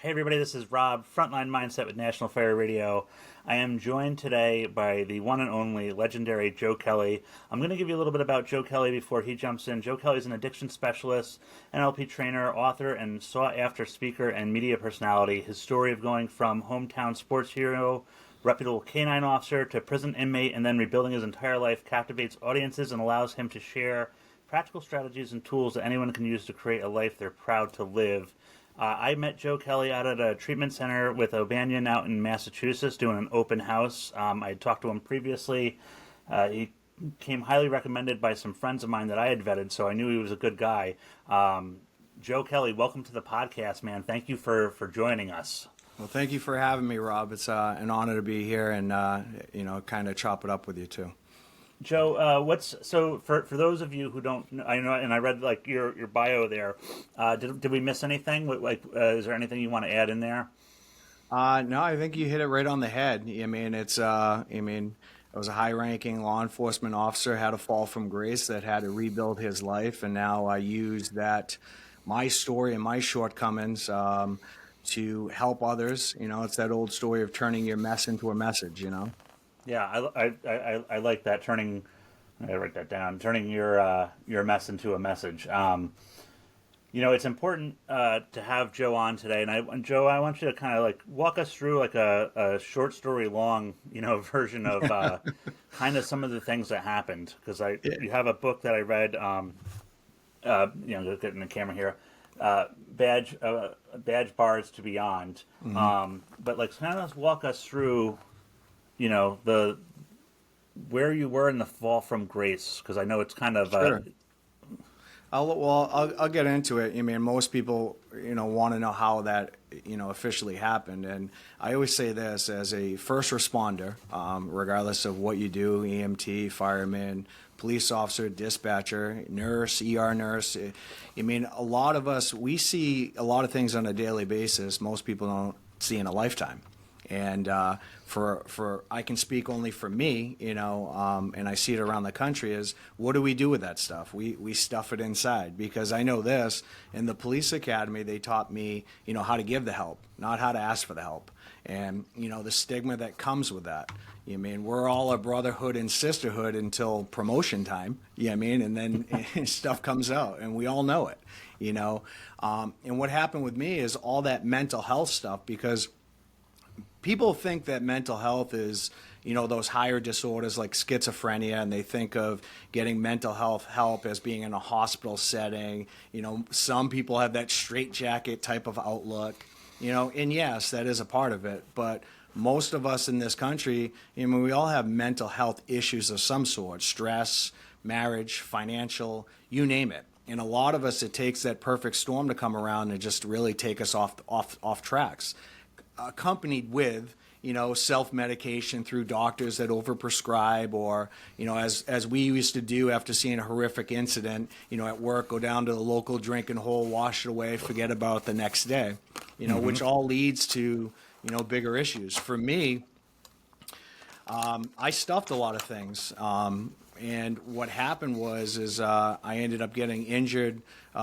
Hey everybody, this is Rob, Frontline Mindset with National Fire Radio. I am joined today by the one and only legendary Joe Kelley. I'm going to give you a little bit about Joe Kelley before he jumps in. Joe Kelley is an addiction specialist, NLP trainer, author, and sought-after speaker and media personality. His story of going from hometown sports hero, reputable canine officer, to prison inmate, and then rebuilding his entire life captivates audiences and allows him to share practical strategies and tools that anyone can use to create a life they're proud to live. I met Joe Kelley out at a treatment center with O'Banion out in Massachusetts doing an open house. I talked to him previously. He came highly recommended by some friends of mine that I had vetted, so I knew he was a good guy. Joe Kelley, welcome to the podcast, man. Thank you for joining us. Well, thank you for having me, Rob. It's an honor to be here and, kind of chop it up with you, too. Joe, for those of you who don't know, I know, and I read like your bio there. Did we miss anything? Is there anything you want to add in there? No, I think you hit it right on the head. I was a high-ranking law enforcement officer, had a fall from grace that had to rebuild his life, and now I use my story and my shortcomings to help others. It's that old story of turning your mess into a message. Yeah, I like that. I write that down. Turning your mess into a message. It's important to have Joe on today, and Joe, I want you to kind of like walk us through like a short story long, version of kind of some of the things that happened, because you have a book that I read. Just getting the camera here. Badge bars to beyond. Mm-hmm. But like kind of walk us through. Where you were in the fall from grace, because I know it's kind of. Sure. I'll get into it. Most people, want to know how that, officially happened. And I always say this as a first responder, regardless of what you do, EMT, fireman, police officer, dispatcher, nurse, ER nurse. A lot of us, we see a lot of things on a daily basis. Most people don't see in a lifetime. And for I can speak only for me, and I see it around the country, is what do we do with that stuff? We stuff it inside, because I know this. In the police academy, they taught me, how to give the help, not how to ask for the help. And, the stigma that comes with that. We're all a brotherhood and sisterhood until promotion time, and then stuff comes out, and we all know it, And what happened with me is all that mental health stuff, because people think that mental health is, those higher disorders like schizophrenia, and they think of getting mental health help as being in a hospital setting. Some people have that straitjacket type of outlook, and yes, that is a part of it. But most of us in this country, we all have mental health issues of some sort: stress, marriage, financial, you name it. And a lot of us, it takes that perfect storm to come around and just really take us off tracks, accompanied with, self-medication through doctors that overprescribe, or, as we used to do after seeing a horrific incident, at work, go down to the local drinking hole, wash it away, forget about it the next day, which all leads to, bigger issues. For me, I stuffed a lot of things. And what happened was I ended up getting injured in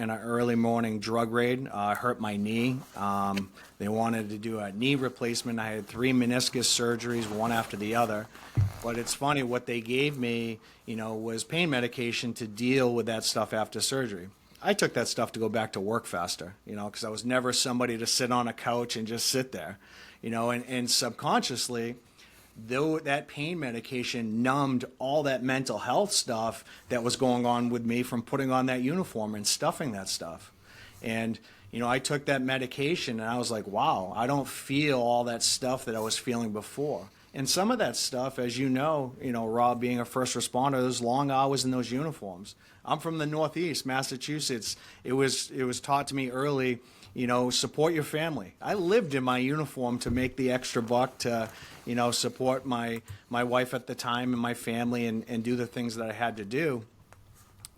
an early morning drug raid. I hurt my knee. They wanted to do a knee replacement. I had 3 meniscus surgeries, one after the other. But it's funny, what they gave me, was pain medication to deal with that stuff after surgery. I took that stuff to go back to work faster, because I was never somebody to sit on a couch and just sit there, and subconsciously, though that pain medication numbed all that mental health stuff that was going on with me from putting on that uniform and stuffing that stuff. And, I took that medication and I was like, wow, I don't feel all that stuff that I was feeling before. And some of that stuff, as Rob, being a first responder, those long hours in those uniforms. I'm from the Northeast, Massachusetts. It was taught to me early, support your family. I lived in my uniform to make the extra buck to, support my wife at the time and my family, and do the things that I had to do.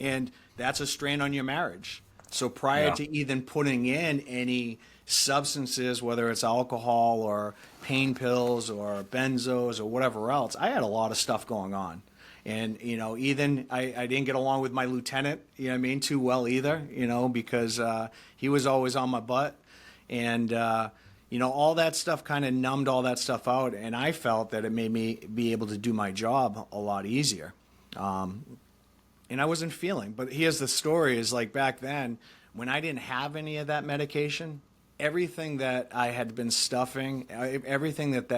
And that's a strain on your marriage. So prior to even putting in any substances, whether it's alcohol or pain pills or benzos or whatever else, I had a lot of stuff going on. And, even I didn't get along with my lieutenant, too well either, because he was always on my butt. And, all that stuff kind of numbed all that stuff out. And I felt that it made me be able to do my job a lot easier. And I wasn't feeling. But here's the story is like back then, when I didn't have any of that medication, everything that I had been stuffing, everything that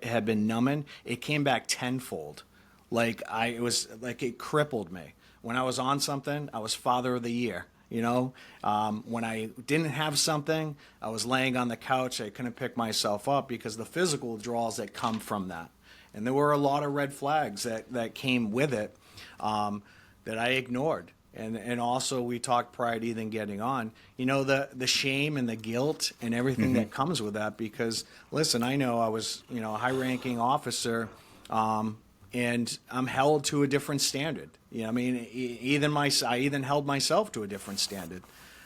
had been numbing, it came back tenfold. It was like it crippled me. When I was on something, I was Father of the Year. When I didn't have something, I was laying on the couch. I couldn't pick myself up because the physical withdrawals that come from that. And there were a lot of red flags that came with it that I ignored. And also we talked prior to even getting on, the shame and the guilt and everything that comes with that. Because, listen, I know I was, a high-ranking officer, and I'm held to a different standard. I mean, I even held myself to a different standard.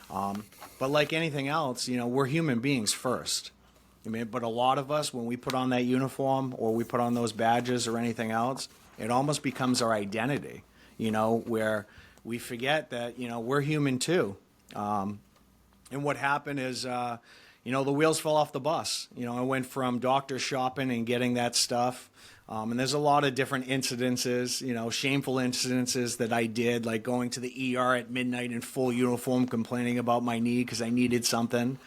But like anything else, we're human beings first. I mean, but a lot of us, when we put on that uniform or we put on those badges or anything else, it almost becomes our identity, where we forget that, we're human too. And what happened is, the wheels fell off the bus. I went from doctor shopping and getting that stuff. And there's a lot of different incidences, shameful incidences that I did, like going to the ER at midnight in full uniform, complaining about my knee because I needed something.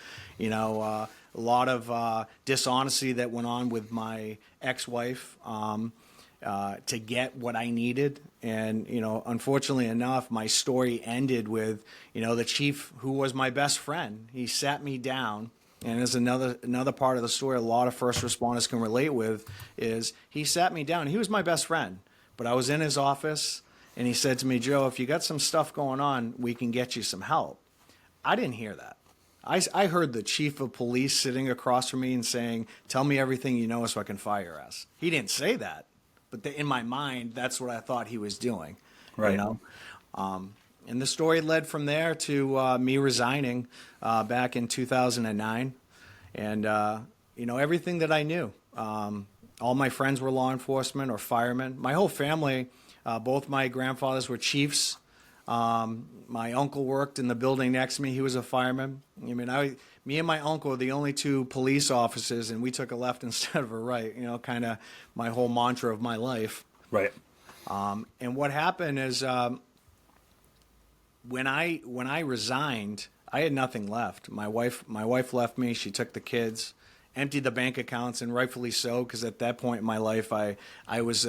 A lot of dishonesty that went on with my ex-wife to get what I needed. And, unfortunately enough, my story ended with, the chief who was my best friend. He sat me down. And there's another part of the story a lot of first responders can relate with is he sat me down. He was my best friend, but I was in his office, and he said to me, Joe, if you got some stuff going on, we can get you some help. I didn't hear that. I heard the chief of police sitting across from me and saying, tell me everything you know so I can fire your ass. He didn't say that, but in my mind, that's what I thought he was doing. Right. And the story led from there to me resigning back in 2009. And, everything that I knew. All my friends were law enforcement or firemen. My whole family, both my grandfathers were chiefs. My uncle worked in the building next to me. He was a fireman. Me and my uncle were the only two police officers, and we took a left instead of a right, kind of my whole mantra of my life. Right. And what happened is... When I resigned, I had nothing left. My wife left me. She took the kids, emptied the bank accounts, and rightfully so, because at that point in my life, I was,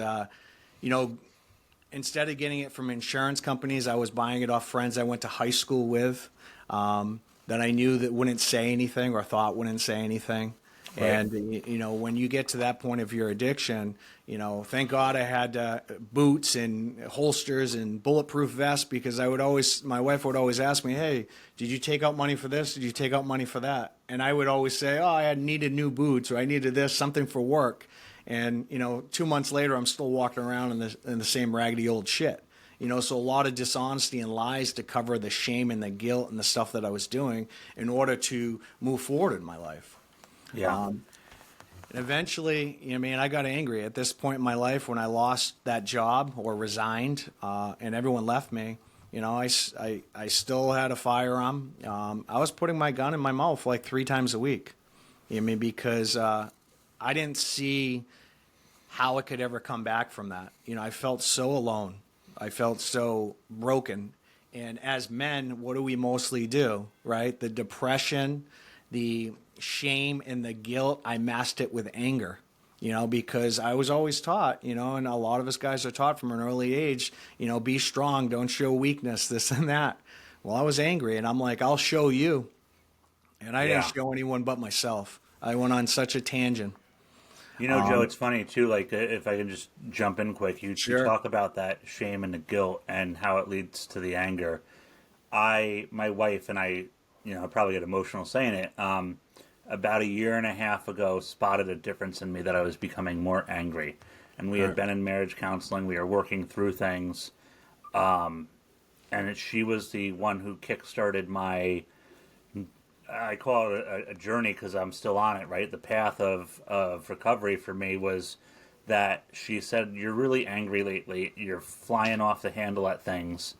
instead of getting it from insurance companies, I was buying it off friends I went to high school with that I knew that wouldn't say anything or thought wouldn't say anything. Right. And, when you get to that point of your addiction, thank God I had boots and holsters and bulletproof vests because my wife would always ask me, hey, did you take out money for this? Did you take out money for that? And I would always say, oh, I needed new boots or I needed this, something for work. And, 2 months later, I'm still walking around in the same raggedy old shit. So a lot of dishonesty and lies to cover the shame and the guilt and the stuff that I was doing in order to move forward in my life. Yeah. And eventually, I got angry at this point in my life when I lost that job or resigned, and everyone left me. I still had a firearm. I was putting my gun in my mouth like 3 times a week. Because I didn't see how it could ever come back from that. I felt so alone. I felt so broken. And as men, what do we mostly do, right? The depression, the shame and the guilt, I masked it with anger, because I was always taught, and a lot of us guys are taught from an early age, be strong, don't show weakness, this and that. Well, I was angry and I'm like, I'll show you. And I didn't show anyone but myself. I went on such a tangent. Joe, it's funny too, like if I can just jump in quick, you talk about that shame and the guilt and how it leads to the anger. My wife and I, I probably get emotional saying it, about a year and a half ago spotted a difference in me that I was becoming more angry. And we had been in marriage counseling. We were working through things. And she was the one who kickstarted my, I call it a journey because I'm still on it, right? The path of recovery for me was that she said, you're really angry lately. You're flying off the handle at things.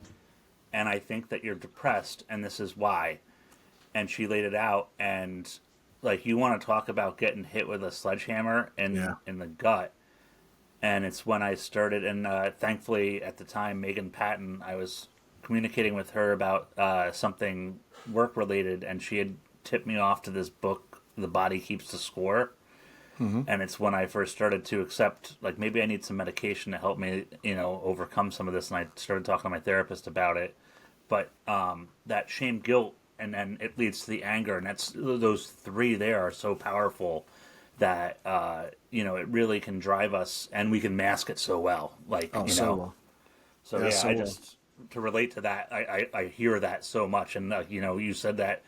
And I think that you're depressed, and this is why. And she laid it out, and like, you want to talk about getting hit with a sledgehammer Yeah. in the gut. And it's when I started, and thankfully at the time, Megan Patton, I was communicating with her about something work related, and she had tipped me off to this book, The Body Keeps the Score. Mm-hmm. And it's when I first started to accept, like, maybe I need some medication to help me, overcome some of this. And I started talking to my therapist about it. But that shame, guilt, and then it leads to the anger, and that's those three there are so powerful that it really can drive us, and we can mask it so well. Like, Oh, so well. so Yeah, yeah, so I well. just to relate to that, I hear that so much, and you said that,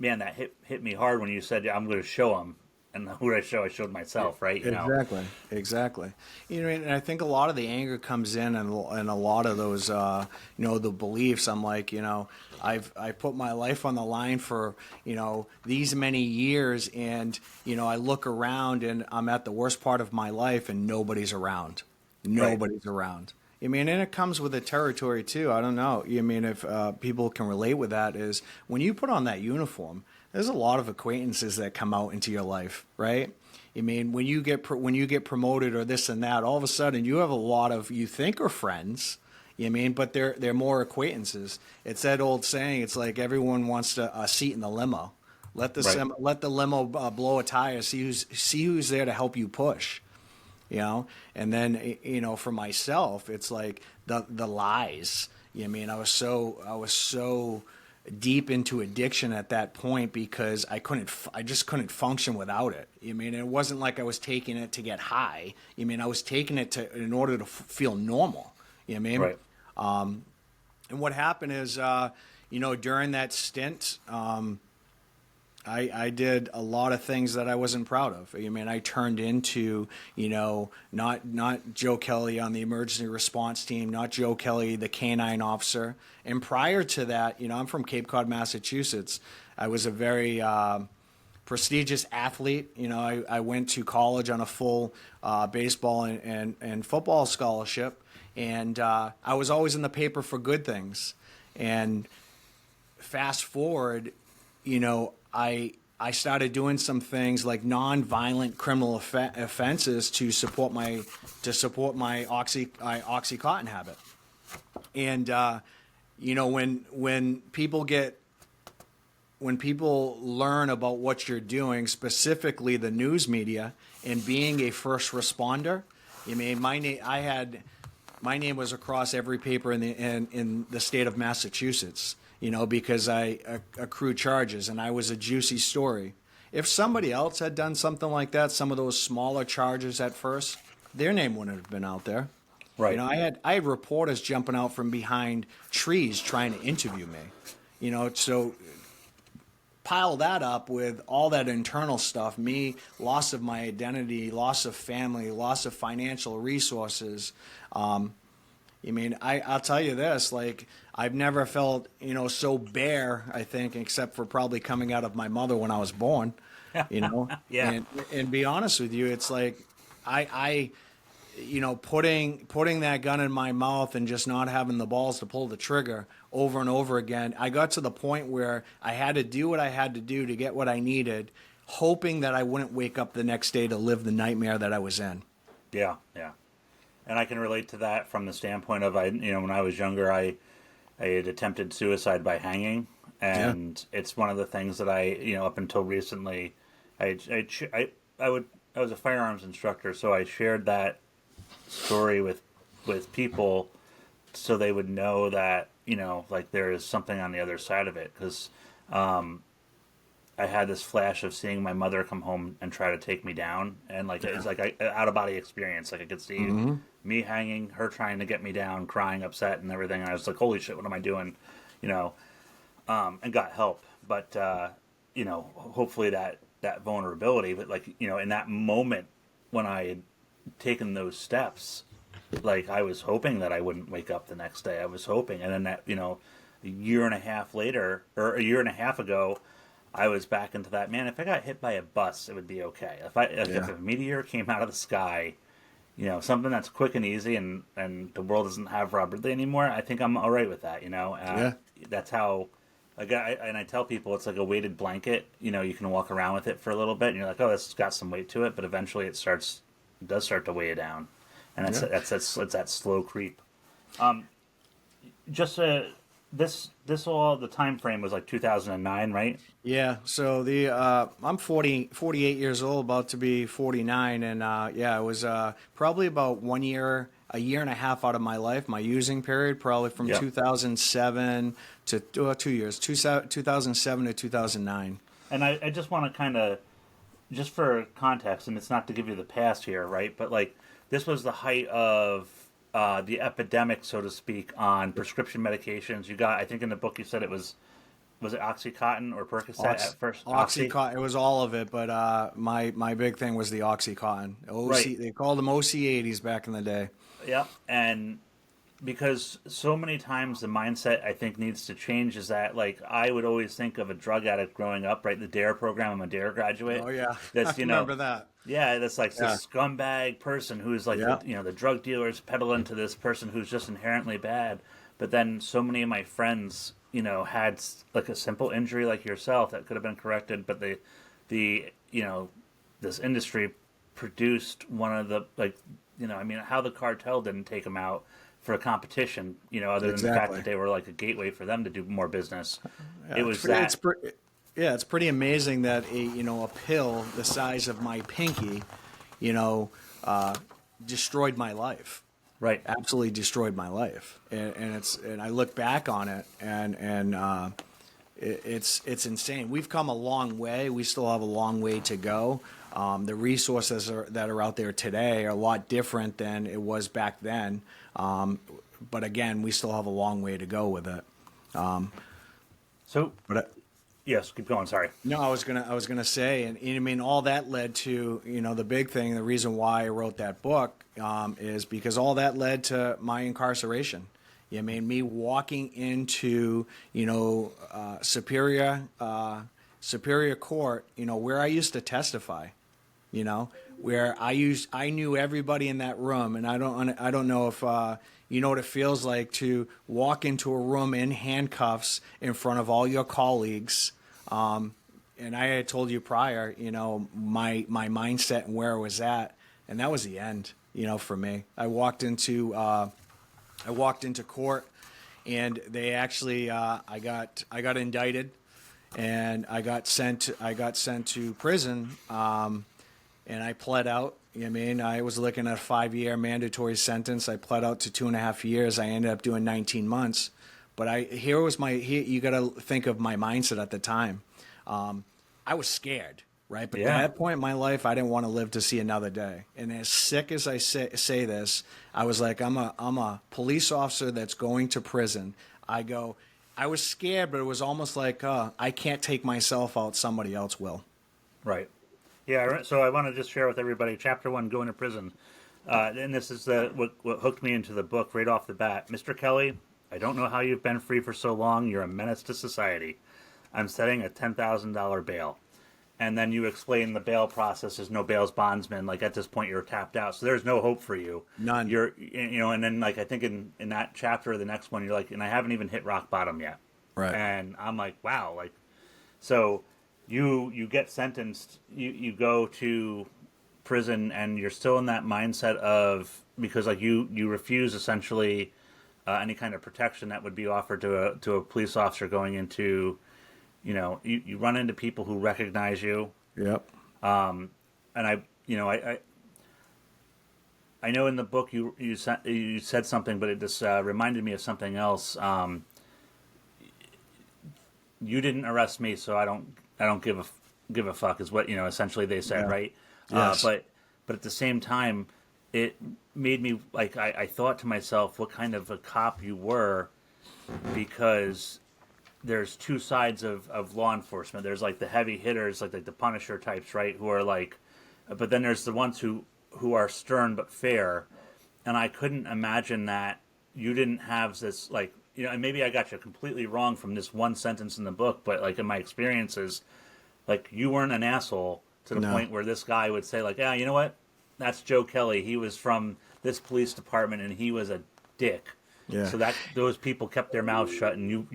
man, that hit me hard when you said, yeah, I'm going to show them, and who did I show? I showed myself, right? Exactly, exactly. And I think a lot of the anger comes in, and a lot of those, the beliefs. I'm like, I put my life on the line for, these many years, and I look around, and I'm at the worst part of my life, and nobody's around. Right. Nobody's around. I mean, and it comes with the territory too. I don't know. I mean, if people can relate with that, is when you put on that uniform, there's a lot of acquaintances that come out into your life, right? I mean, when you get promoted or this and that, all of a sudden you have a lot of you think are friends. You know what I mean, but they're more acquaintances. It's that old saying. It's like everyone wants a seat in the limo. Right. Let the limo blow a tire. See who's there to help you push. And then for myself, it's like the lies. You know what I mean, I was so deep into addiction at that point because I just couldn't function without it. You know what I mean, it wasn't like I was taking it to get high. You know what I mean, I was taking it in order to feel normal. You know what I mean. Right. And what happened is, during that stint, I did a lot of things that I wasn't proud of. I mean, I turned into, not Joe Kelley on the emergency response team, not Joe Kelley, the canine officer. And prior to that, I'm from Cape Cod, Massachusetts. I was a very prestigious athlete. I went to college on a full baseball and football scholarship. And I was always in the paper for good things. And fast forward, I started doing some things like non-violent criminal offenses to support my OxyContin habit. And when people learn about what you're doing, specifically the news media, and being a first responder, I mean, my name was across every paper in the state of Massachusetts. Because I accrued charges and I was a juicy story. If somebody else had done something like that, some of those smaller charges at first, their name wouldn't have been out there. Right. I had reporters jumping out from behind trees trying to interview me. So pile that up with all that internal stuff, me, loss of my identity, loss of family, loss of financial resources. I'll tell you this, like, I've never felt, so bare, I think, except for probably coming out of my mother when I was born, Yeah. And be honest with you, it's like I putting that gun in my mouth and just not having the balls to pull the trigger over and over again, I got to the point where I had to do what I had to do to get what I needed, hoping that I wouldn't wake up the next day to live the nightmare that I was in. Yeah. Yeah. And I can relate to that from the standpoint of, when I was younger, I had attempted suicide by hanging, Yeah. and it's one of the things that up until recently, I was a firearms instructor, so I shared that story with people so they would know that like, there is something on the other side of it, because I had this flash of seeing my mother come home and try to take me down, and like, it's like an out of body experience. Like, I could see me hanging, her trying to get me down, crying, upset, and everything. And I was like, "Holy shit, what am I doing?" And got help. But hopefully that vulnerability. But like, in that moment when I had taken those steps, like, I was hoping that I wouldn't wake up the next day. I was hoping, and then that a year and a half later, or a year and a half ago, I was back into that. Man, if I got hit by a bus, it would be okay. If a meteor came out of the sky, something that's quick and easy, and the world doesn't have Robert Lee anymore, I think I'm all right with that. Yeah. That's how And I tell people it's like a weighted blanket. You know, you can walk around with it for a little bit, and you're like, oh, this has got some weight to it. But eventually, it does start to weigh you down, and it's that slow creep. Just the time frame was like 2009, right? Yeah, so I'm 48 years old, about to be 49, and yeah, it was probably about a year and a half out of my life, my using period, probably from Yeah. 2007 to 2 years, 2007 to 2009. And I just want to kind of, just for context, and it's not to give you the past here, right? But like, this was the height of the epidemic, so to speak, on prescription medications. You got, I think in the book you said was it OxyContin or Percocet at first? Oxycontin, it was all of it, but my big thing was the Oxycontin. Right. They called them OC80s back in the day. Yeah. And because so many times the mindset I think needs to change is that, like, I would always think of a drug addict growing up, right? The DARE program. I'm a DARE graduate. Oh yeah, I That's, remember that. yeah, that's like Yeah, this scumbag person who's like, yeah, the drug dealers peddling to this person who's just inherently bad. But then so many of my friends, had like a simple injury like yourself that could have been corrected, but this industry produced one of the, like, I mean, how the cartel didn't take them out for a competition, other than the fact exactly. that they were like a gateway for them to do more business. Yeah, It was that. yeah, it's pretty amazing that a pill the size of my pinky, you know, destroyed my life. Right. Absolutely destroyed my life, and I look back on it, and it's insane. We've come a long way. We still have a long way to go. The resources that are out there today are a lot different than it was back then. But again, we still have a long way to go with it. So, But yes, keep going. Sorry. no, I was gonna say, and I mean, all that led to the big thing. The reason why I wrote that book is because all that led to my incarceration. I mean, me walking into superior court, where I used to testify, where I knew everybody in that room, and I don't know if you know what it feels like to walk into a room in handcuffs in front of all your colleagues. And I had told you prior, my mindset and where I was at, and that was the end, for me. I walked into court, and they actually I got indicted, and I got sent to prison, and I pled out. I mean, I was looking at a 5-year mandatory sentence. I pled out to 2.5 years. I ended up doing 19 months. But you got to think of my mindset at the time. I was scared, right? But Yeah. at that point in my life, I didn't want to live to see another day. And as sick as I say this, I was like, I'm a police officer that's going to prison. I was scared, but it was almost like I can't take myself out. Somebody else will. Right. Yeah. So I want to just share with everybody Chapter 1, Going to Prison. And this is what hooked me into the book right off the bat. Mr. Kelley, I don't know how you've been free for so long. You're a menace to society. I'm setting a $10,000 bail. And then you explain the bail process is no bail's bondsman. Like, at this point, you're tapped out. So there's no hope for you. None. And then, like, I think in that chapter or the next one, you're like, and I haven't even hit rock bottom yet. Right. And I'm like, wow. Like, so you get sentenced, you go to prison, and you're still in that mindset of, because like you refuse essentially any kind of protection that would be offered to a police officer going into, you run into people who recognize you. Yep. And I know in the book you said something, but it just reminded me of something else. You didn't arrest me, so I don't give a fuck, is what essentially they said, Yeah. right? Yes. But at the same time, it made me like I thought to myself what kind of a cop you were, because there's two sides of law enforcement. There's like the heavy hitters, like the Punisher types, right? Who are like, but then there's the ones who are stern but fair. And I couldn't imagine that you didn't have this, like, and maybe I got you completely wrong from this one sentence in the book, but like in my experiences, like, you weren't an asshole to the No. point where this guy would say like, yeah, you know what? That's Joe Kelley. He was from this police department and he was a dick. Yeah. So that those people kept their mouths shut, and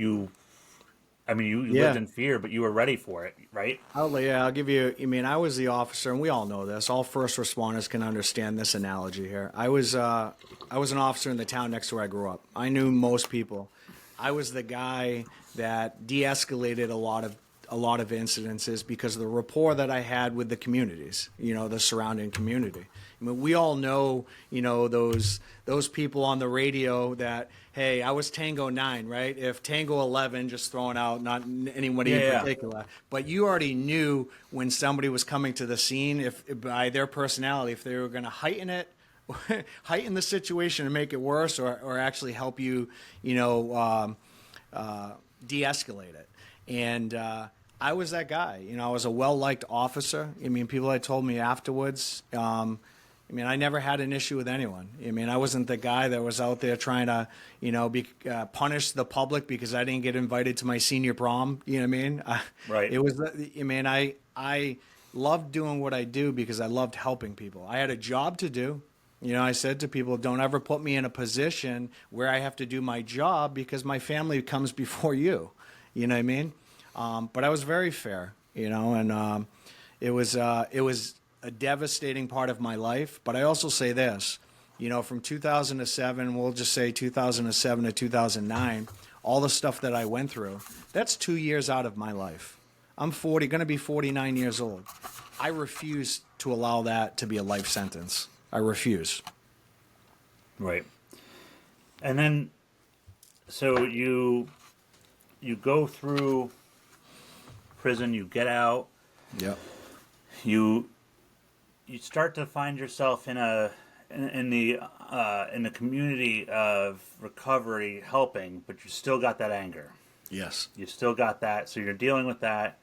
I mean, you lived Yeah. in fear, but you were ready for it, right? I'll give you. I mean, I was the officer, and we all know this. All first responders can understand this analogy here. I was an officer in the town next to where I grew up. I knew most people. I was the guy that de-escalated a lot of incidences because of the rapport that I had with the communities, the surrounding community. I mean, we all know, those people on the radio that, hey, I was Tango 9, right? If Tango 11, just throwing out, not anybody in Yeah. particular, but you already knew when somebody was coming to the scene, if by their personality, if they were going to heighten it, heighten the situation and make it worse, or actually help you, de-escalate it. And I was that guy. I was a well-liked officer. I mean, people had told me afterwards. I never had an issue with anyone. I mean, I wasn't the guy that was out there trying to, punish the public because I didn't get invited to my senior prom. You know what I mean? Right. It was. I loved doing what I do because I loved helping people. I had a job to do. I said to people, don't ever put me in a position where I have to do my job because my family comes before you. You know what I mean? But I was very fair, and it was a devastating part of my life. But I also say this, from 2007, we'll just say 2007 to 2009, all the stuff that I went through, that's 2 years out of my life. I'm going to be 49 years old. I refuse to allow that to be a life sentence. I refuse. Right. And then, so you go through prison, you get out, Yep. you start to find yourself in the community of recovery, helping, but you still got that anger. Yes. You still got that, so you're dealing with that.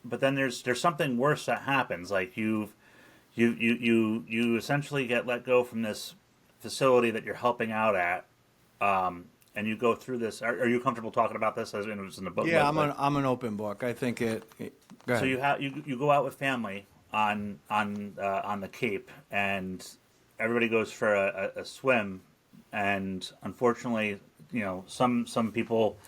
But then there's something worse that happens. Like you essentially get let go from this facility that you're helping out at, and you go through this. Are you comfortable talking about this as it was in the book? Yeah, I'm an open book. I think it. Go ahead. So you go out with family on the Cape, and everybody goes for a swim, and unfortunately, some people,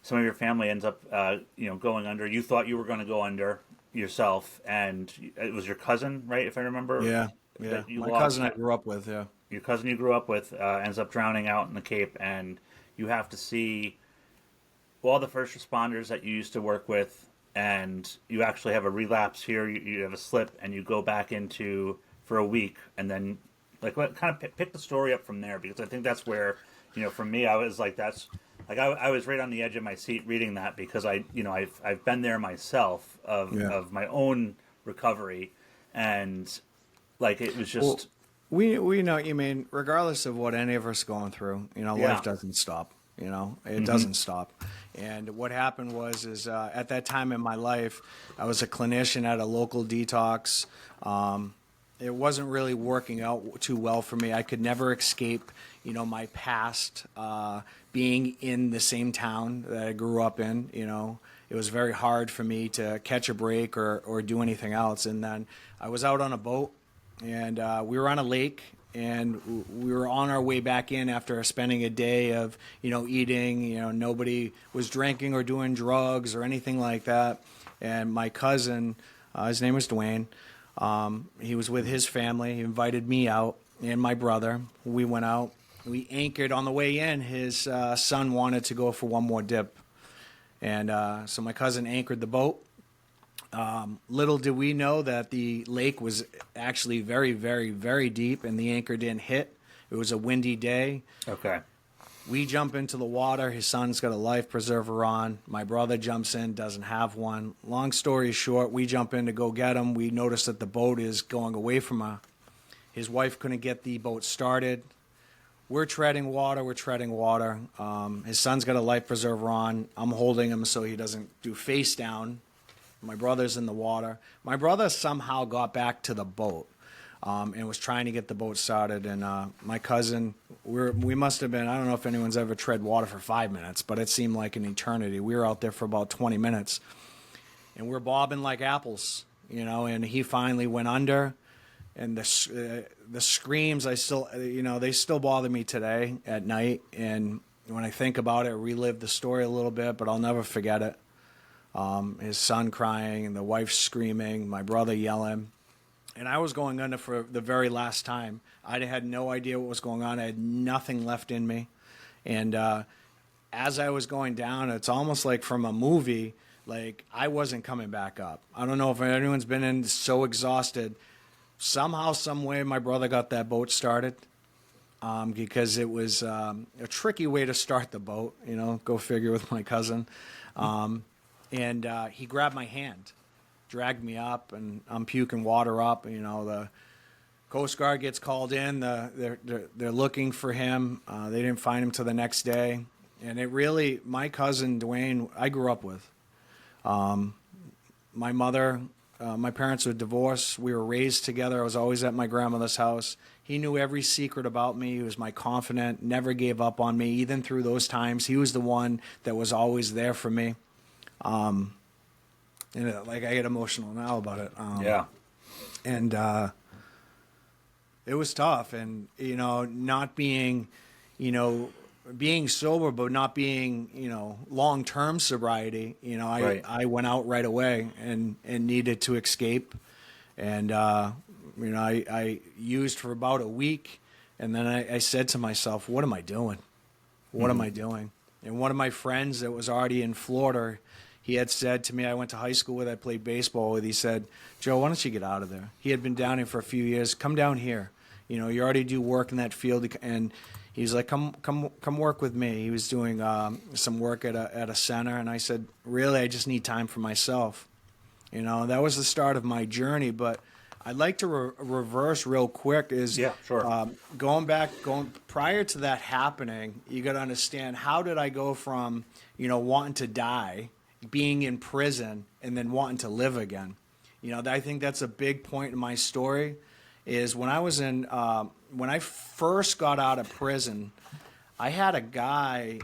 some of your family ends up going under. You thought you were going to go under yourself, and it was your cousin, right? If I remember. Yeah. My cousin I grew up with. Yeah. Your cousin you grew up with ends up drowning out in the Cape, and you have to see all the first responders that you used to work with, and you actually have a relapse here. You have a slip, and you go back into for a week, and then kind of pick the story up from there, because I think that's where, for me, I was like, that's like I was right on the edge of my seat reading that, because I've been there myself of my own recovery, and like it was just. Well, we know what you mean. Regardless of what any of us going through, life doesn't stop. It doesn't stop. And what happened was at that time in my life, I was a clinician at a local detox. It wasn't really working out too well for me. I could never escape, my past being in the same town that I grew up in. It was very hard for me to catch a break or do anything else. And then I was out on a boat, and we were on a lake, and we were on our way back in after spending a day of, eating. Nobody was drinking or doing drugs or anything like that. And my cousin, his name was Dwayne, he was with his family. He invited me out and my brother. We went out. We anchored on the way in. His son wanted to go for one more dip. And so my cousin anchored the boat. Little did we know that the lake was actually very, very, very deep, and the anchor didn't hit. It was a windy day. Okay. We jump into the water. His son's got a life preserver on. My brother jumps in, doesn't have one. Long story short, we jump in to go get him. We notice that the boat is going away from her. His wife couldn't get the boat started. We're treading water. His son's got a life preserver on. I'm holding him so he doesn't do face down. My brother's in the water. My brother somehow got back to the boat and was trying to get the boat started. And my cousin, we must have been, I don't know if anyone's ever tread water for 5 minutes, but it seemed like an eternity. We were out there for about 20 minutes. And we're bobbing like apples, and he finally went under. And the screams, they still bother me today at night. And when I think about it, relive the story a little bit, but I'll never forget it. His son crying and the wife screaming, my brother yelling. And I was going under for the very last time. I had no idea what was going on. I had nothing left in me. And as I was going down, it's almost like from a movie, like I wasn't coming back up. I don't know if anyone's been in so exhausted. Somehow, some way, my brother got that boat started because it was a tricky way to start the boat, go figure with my cousin. And he grabbed my hand, dragged me up, and I'm puking water up. The Coast Guard gets called in. They're looking for him. They didn't find him till the next day. And it really, my cousin Dwayne, I grew up with. My mother, my parents were divorced. We were raised together. I was always at my grandmother's house. He knew every secret about me. He was my confidant, never gave up on me, even through those times. He was the one that was always there for me. And I get emotional now about it. Yeah. And it was tough. And, not being, being sober, but not being, long-term sobriety, Right. I went out right away and needed to escape. And, I used for about a week. And then I said to myself, what am I doing? What am I doing? And one of my friends that was already in Florida, he had said to me, I went to high school with, I played baseball with, he said, Joe, why don't you get out of there? He had been down here for a few years. Come down here. You already do work in that field. And he's like, come work with me. He was doing some work at a center. And I said, really, I just need time for myself. That was the start of my journey. But I'd like to reverse real quick is Yeah, sure. going prior to that happening, you got to understand, how did I go from, wanting to die, being in prison, and then wanting to live again? I think that's a big point in my story is when I was when I first got out of prison, I had a guy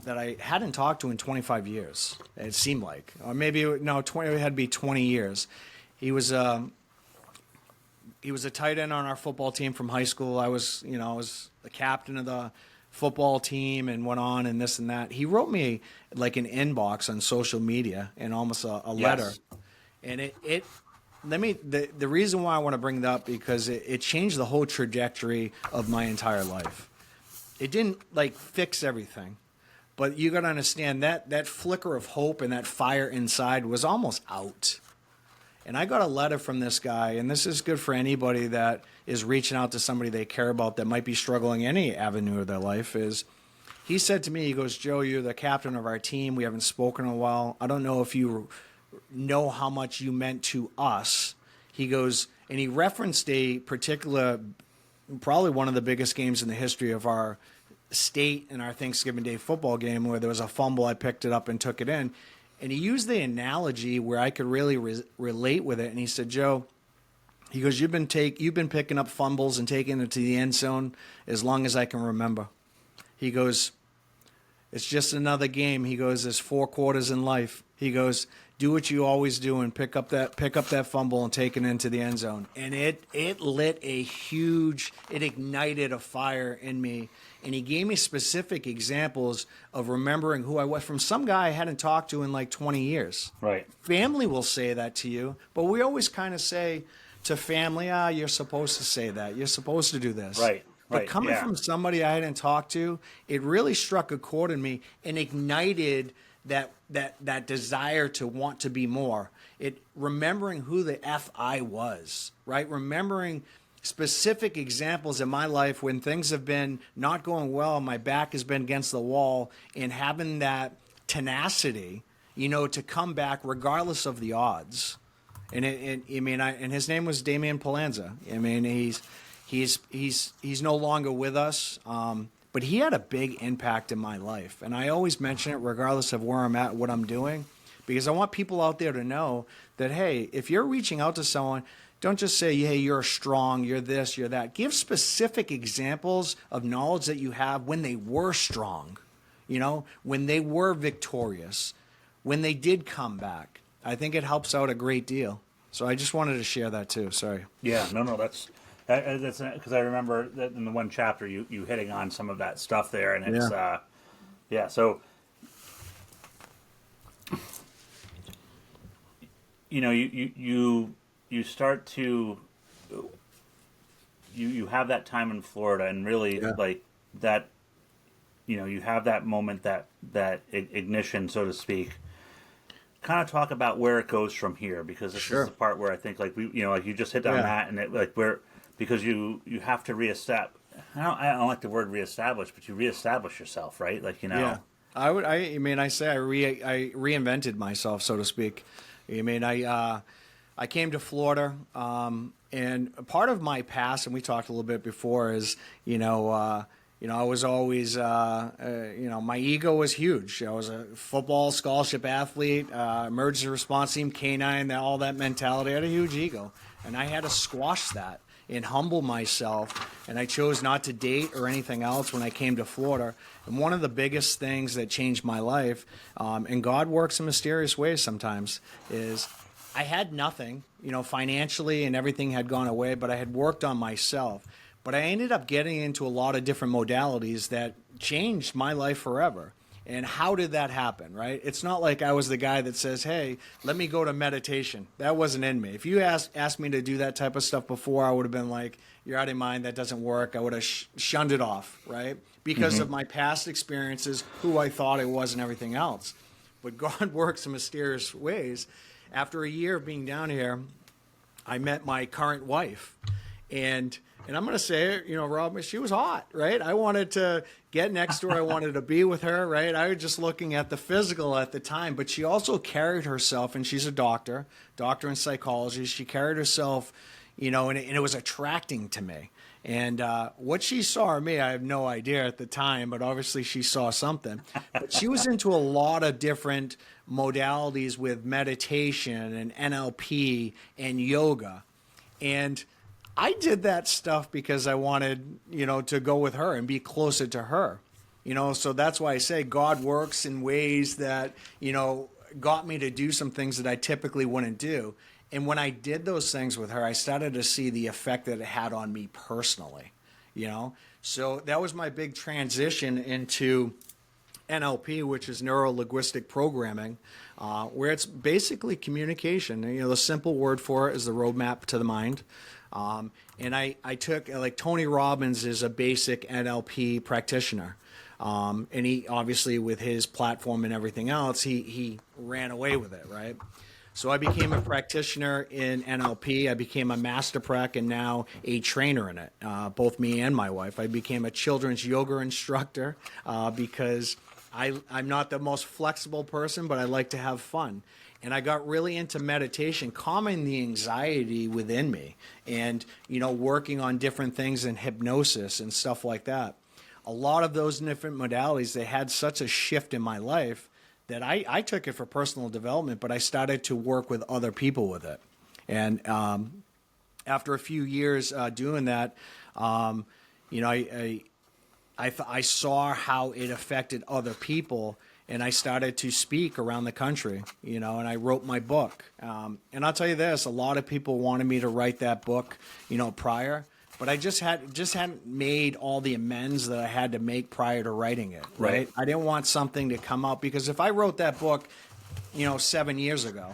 that I hadn't talked to in 25 years, it seemed like. Or maybe, it had to be 20 years. He was a tight end on our football team from high school. I was the captain of the football team and went on and this and that. He wrote me like an inbox on social media and almost a letter. And the reason why I want to bring that up because it changed the whole trajectory of my entire life. It didn't fix everything, but you got to understand that flicker of hope and that fire inside was almost out. And I got a letter from this guy, and this is good for anybody that is reaching out to somebody they care about that might be struggling any avenue of their life. He said to me, he goes, Joe, you're the captain of our team. We haven't spoken in a while. I don't know if you know how much you meant to us. He goes, and he referenced a particular, probably one of the biggest games in the history of our state in our Thanksgiving Day football game where there was a fumble. I picked it up and took it in. And he used the analogy where I could really relate with it. And he said, Joe, he goes, you've been picking up fumbles and taking it to the end zone as long as I can remember. He goes, it's just another game. He goes, there's 4 quarters in life. He goes, do what you always do and pick up that fumble and take it into the end zone. And it ignited a fire in me. And he gave me specific examples of remembering who I was from some guy I hadn't talked to in like 20 years. Right. Family will say that to you, but we always kind of say to family, you're supposed to say that. You're supposed to do this. Right. But coming from somebody I hadn't talked to, it really struck a chord in me and ignited that desire to want to be more. Remembering who the F I was, right? Remembering specific examples in my life when things have been not going well, my back has been against the wall, and having that tenacity, to come back regardless of the odds. And his name was Damian Palanza. I mean, he's no longer with us, but he had a big impact in my life. And I always mention it regardless of where I'm at, what I'm doing, because I want people out there to know that, hey, if you're reaching out to someone, don't just say, hey, you're strong, you're this, you're that. Give specific examples of knowledge that you have when they were strong, when they were victorious, when they did come back. I think it helps out a great deal. So I just wanted to share that too. Sorry. Yeah, no, that's because I remember that in the one chapter you hitting on some of that stuff there, and it's Yeah. So, you start to you have that time in Florida, and really Yeah. like that. You have that moment, that ignition, so to speak. Kind of talk about where it goes from here, because this is the Sure. part where I think like like you just hit on Yeah. that, and it like where because you have to reestablish. I don't like the word reestablish, but you reestablish yourself, right? Like Yeah. I reinvented myself, so to speak. I came to Florida, and a part of my past, and we talked a little bit before, is I was always my ego was huge. I was a football scholarship athlete, emergency response team, canine, all that mentality. I had a huge ego, and I had to squash that and humble myself. And I chose not to date or anything else when I came to Florida. And one of the biggest things that changed my life, and God works in mysterious ways sometimes, is I had nothing, financially, and everything had gone away, but I had worked on myself. But I ended up getting into a lot of different modalities that changed my life forever. And how did that happen, right? It's not like I was the guy that says, hey, let me go to meditation. That wasn't in me. If you asked me to do that type of stuff before, I would have been like, you're out of your mind, that doesn't work. I would have shunned it off, right? Because of my past experiences, who I thought I was, and everything else. But God works in mysterious ways. After a year of being down here, I met my current wife. And I'm going to say it, Rob, she was hot, right? I wanted to get next to her. I wanted to be with her, right? I was just looking at the physical at the time, but she also carried herself, and she's a doctor in psychology. She carried herself, and it was attracting to me. And what she saw in me, I have no idea at the time, but obviously she saw something. But she was into a lot of different modalities with meditation and NLP and yoga. And I did that stuff because I wanted, to go with her and be closer to her. So that's why I say God works in ways that, got me to do some things that I typically wouldn't do. And when I did those things with her, I started to see the effect that it had on me personally, So that was my big transition into NLP, which is neuro-linguistic programming, where it's basically communication. The simple word for it is the roadmap to the mind. And I took, like, Tony Robbins is a basic NLP practitioner. And he obviously, with his platform and everything else, he ran away with it, right? So I became a practitioner in NLP. I became a master prac and now a trainer in it, both me and my wife. I became a children's yoga instructor because I'm not the most flexible person, but I like to have fun. And I got really into meditation, calming the anxiety within me and, working on different things in hypnosis and stuff like that. A lot of those different modalities, they had such a shift in my life that I took it for personal development, but I started to work with other people with it. And after a few years doing that, I saw how it affected other people, and I started to speak around the country, and I wrote my book. And I'll tell you this, a lot of people wanted me to write that book, prior, but I just hadn't made all the amends that I had to make prior to writing it, right? I didn't want something to come out, because if I wrote that book, 7 years ago,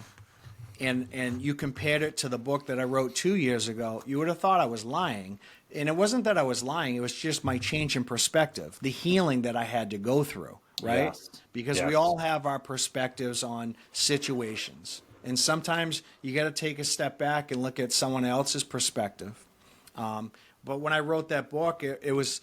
and you compared it to the book that I wrote 2 years ago, you would have thought I was lying. And it wasn't that I was lying, it was just my change in perspective, the healing that I had to go through, right? Yes. Because we all have our perspectives on situations. And sometimes you got to take a step back and look at someone else's perspective. But when I wrote that book, it was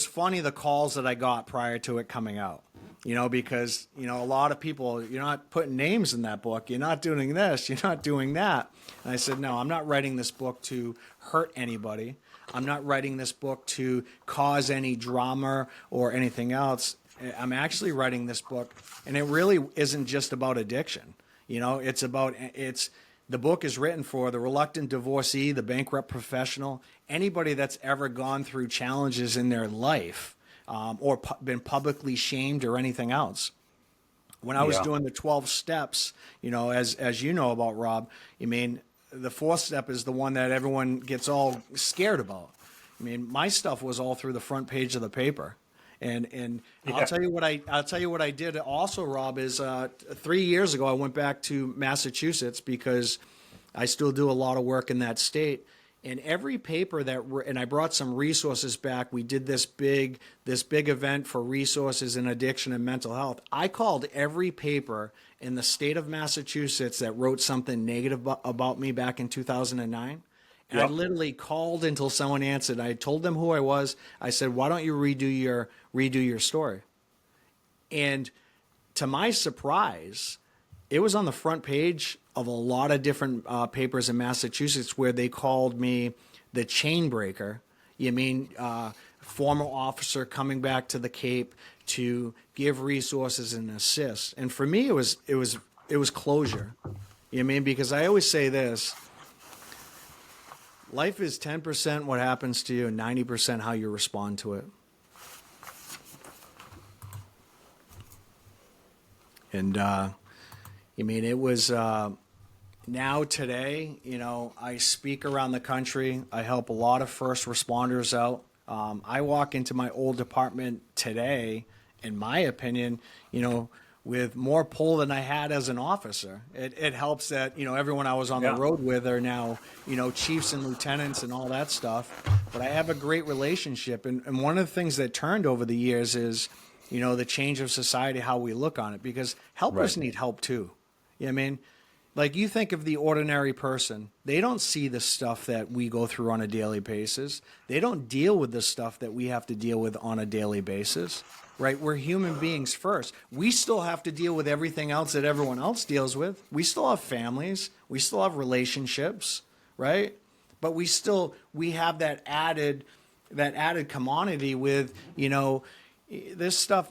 funny, the calls that I got prior to it coming out. Because, a lot of people, you're not putting names in that book. You're not doing this. You're not doing that. And I said, no, I'm not writing this book to hurt anybody. I'm not writing this book to cause any drama or anything else. I'm actually writing this book, and it really isn't just about addiction. The book is written for the reluctant divorcee, the bankrupt professional, anybody that's ever gone through challenges in their life, or been publicly shamed or anything else. When I was doing the 12 steps, as you know about, Rob, the fourth step is the one that everyone gets all scared about. My stuff was all through the front page of the paper. And Yeah. I'll tell you what I did also, Rob, is 3 years ago I went back to Massachusetts because I still do a lot of work in that state. And every paper and I brought some resources back. We did this big event for resources in addiction and mental health. I called every paper in the state of Massachusetts that wrote something negative about me back in 2009. And I Yep. literally called until someone answered. I told them who I was. I said, "Why don't you redo your story?" And to my surprise, it was on the front page of a lot of different papers in Massachusetts where they called me the chain breaker. You mean former officer coming back to the Cape to give resources and assist. And for me, it was closure. You mean, because I always say this: life is 10% what happens to you and 90% how you respond to it. And it was now today, I speak around the country. I help a lot of first responders out. I walk into my old department today, in my opinion, with more pull than I had as an officer. It helps that, everyone I was on the road with are now, chiefs and lieutenants and all that stuff. But I have a great relationship. And one of the things that turned over the years is, the change of society, how we look on it, because helpers need help too. You know what I mean? Like, you think of the ordinary person, they don't see the stuff that we go through on a daily basis. They don't deal with the stuff that we have to deal with on a daily basis, right? We're human beings first. We still have to deal with everything else that everyone else deals with. We still have families. We still have relationships, right? But we have that added commodity with, this stuff,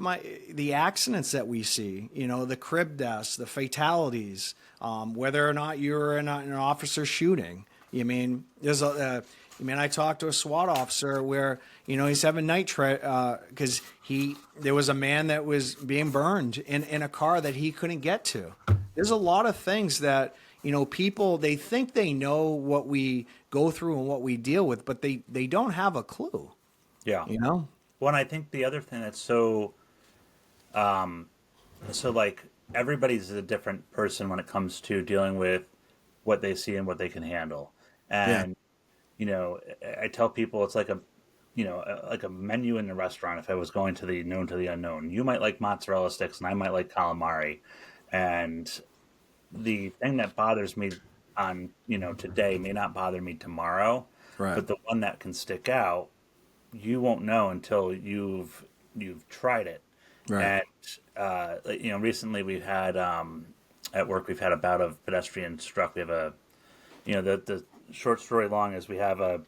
the accidents that we see, the crib deaths, the fatalities, whether or not you're in an officer shooting. I talked to a SWAT officer where, he's having night because there was a man that was being burned in a car that he couldn't get to. There's a lot of things that, people, they think they know what we go through and what we deal with, but they don't have a clue. Yeah. Well, and I think the other thing that's so like everybody's a different person when it comes to dealing with what they see and what they can handle. And, I tell people it's like like a menu in a restaurant. If I was going to the known to the unknown, you might like mozzarella sticks and I might like calamari. And the thing that bothers me on, today may not bother me tomorrow, Right. but the one that can stick out, you won't know until you've tried it. Right. And recently we've had at work we've had a bout of pedestrian struck. We have the short story long is we have a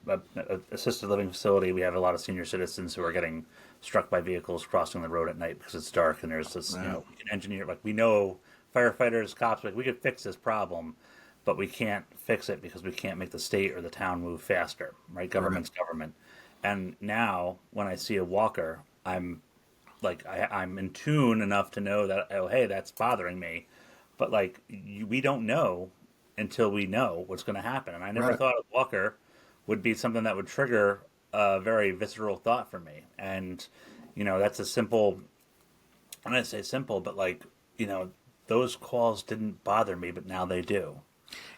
assisted living facility. We have a lot of senior citizens who are getting struck by vehicles crossing the road at night because it's dark and there's this we can engineer, like, we know firefighters, cops, like, we could fix this problem, but we can't fix it because we can't make the state or the town move faster, right? Government's government. And now, when I see a walker, I'm in tune enough to know that, oh, hey, that's bothering me. But we don't know until we know what's going to happen. And I never thought a walker would be something that would trigger a very visceral thought for me. And that's a simple. I'm going to say simple, but those calls didn't bother me, but now they do.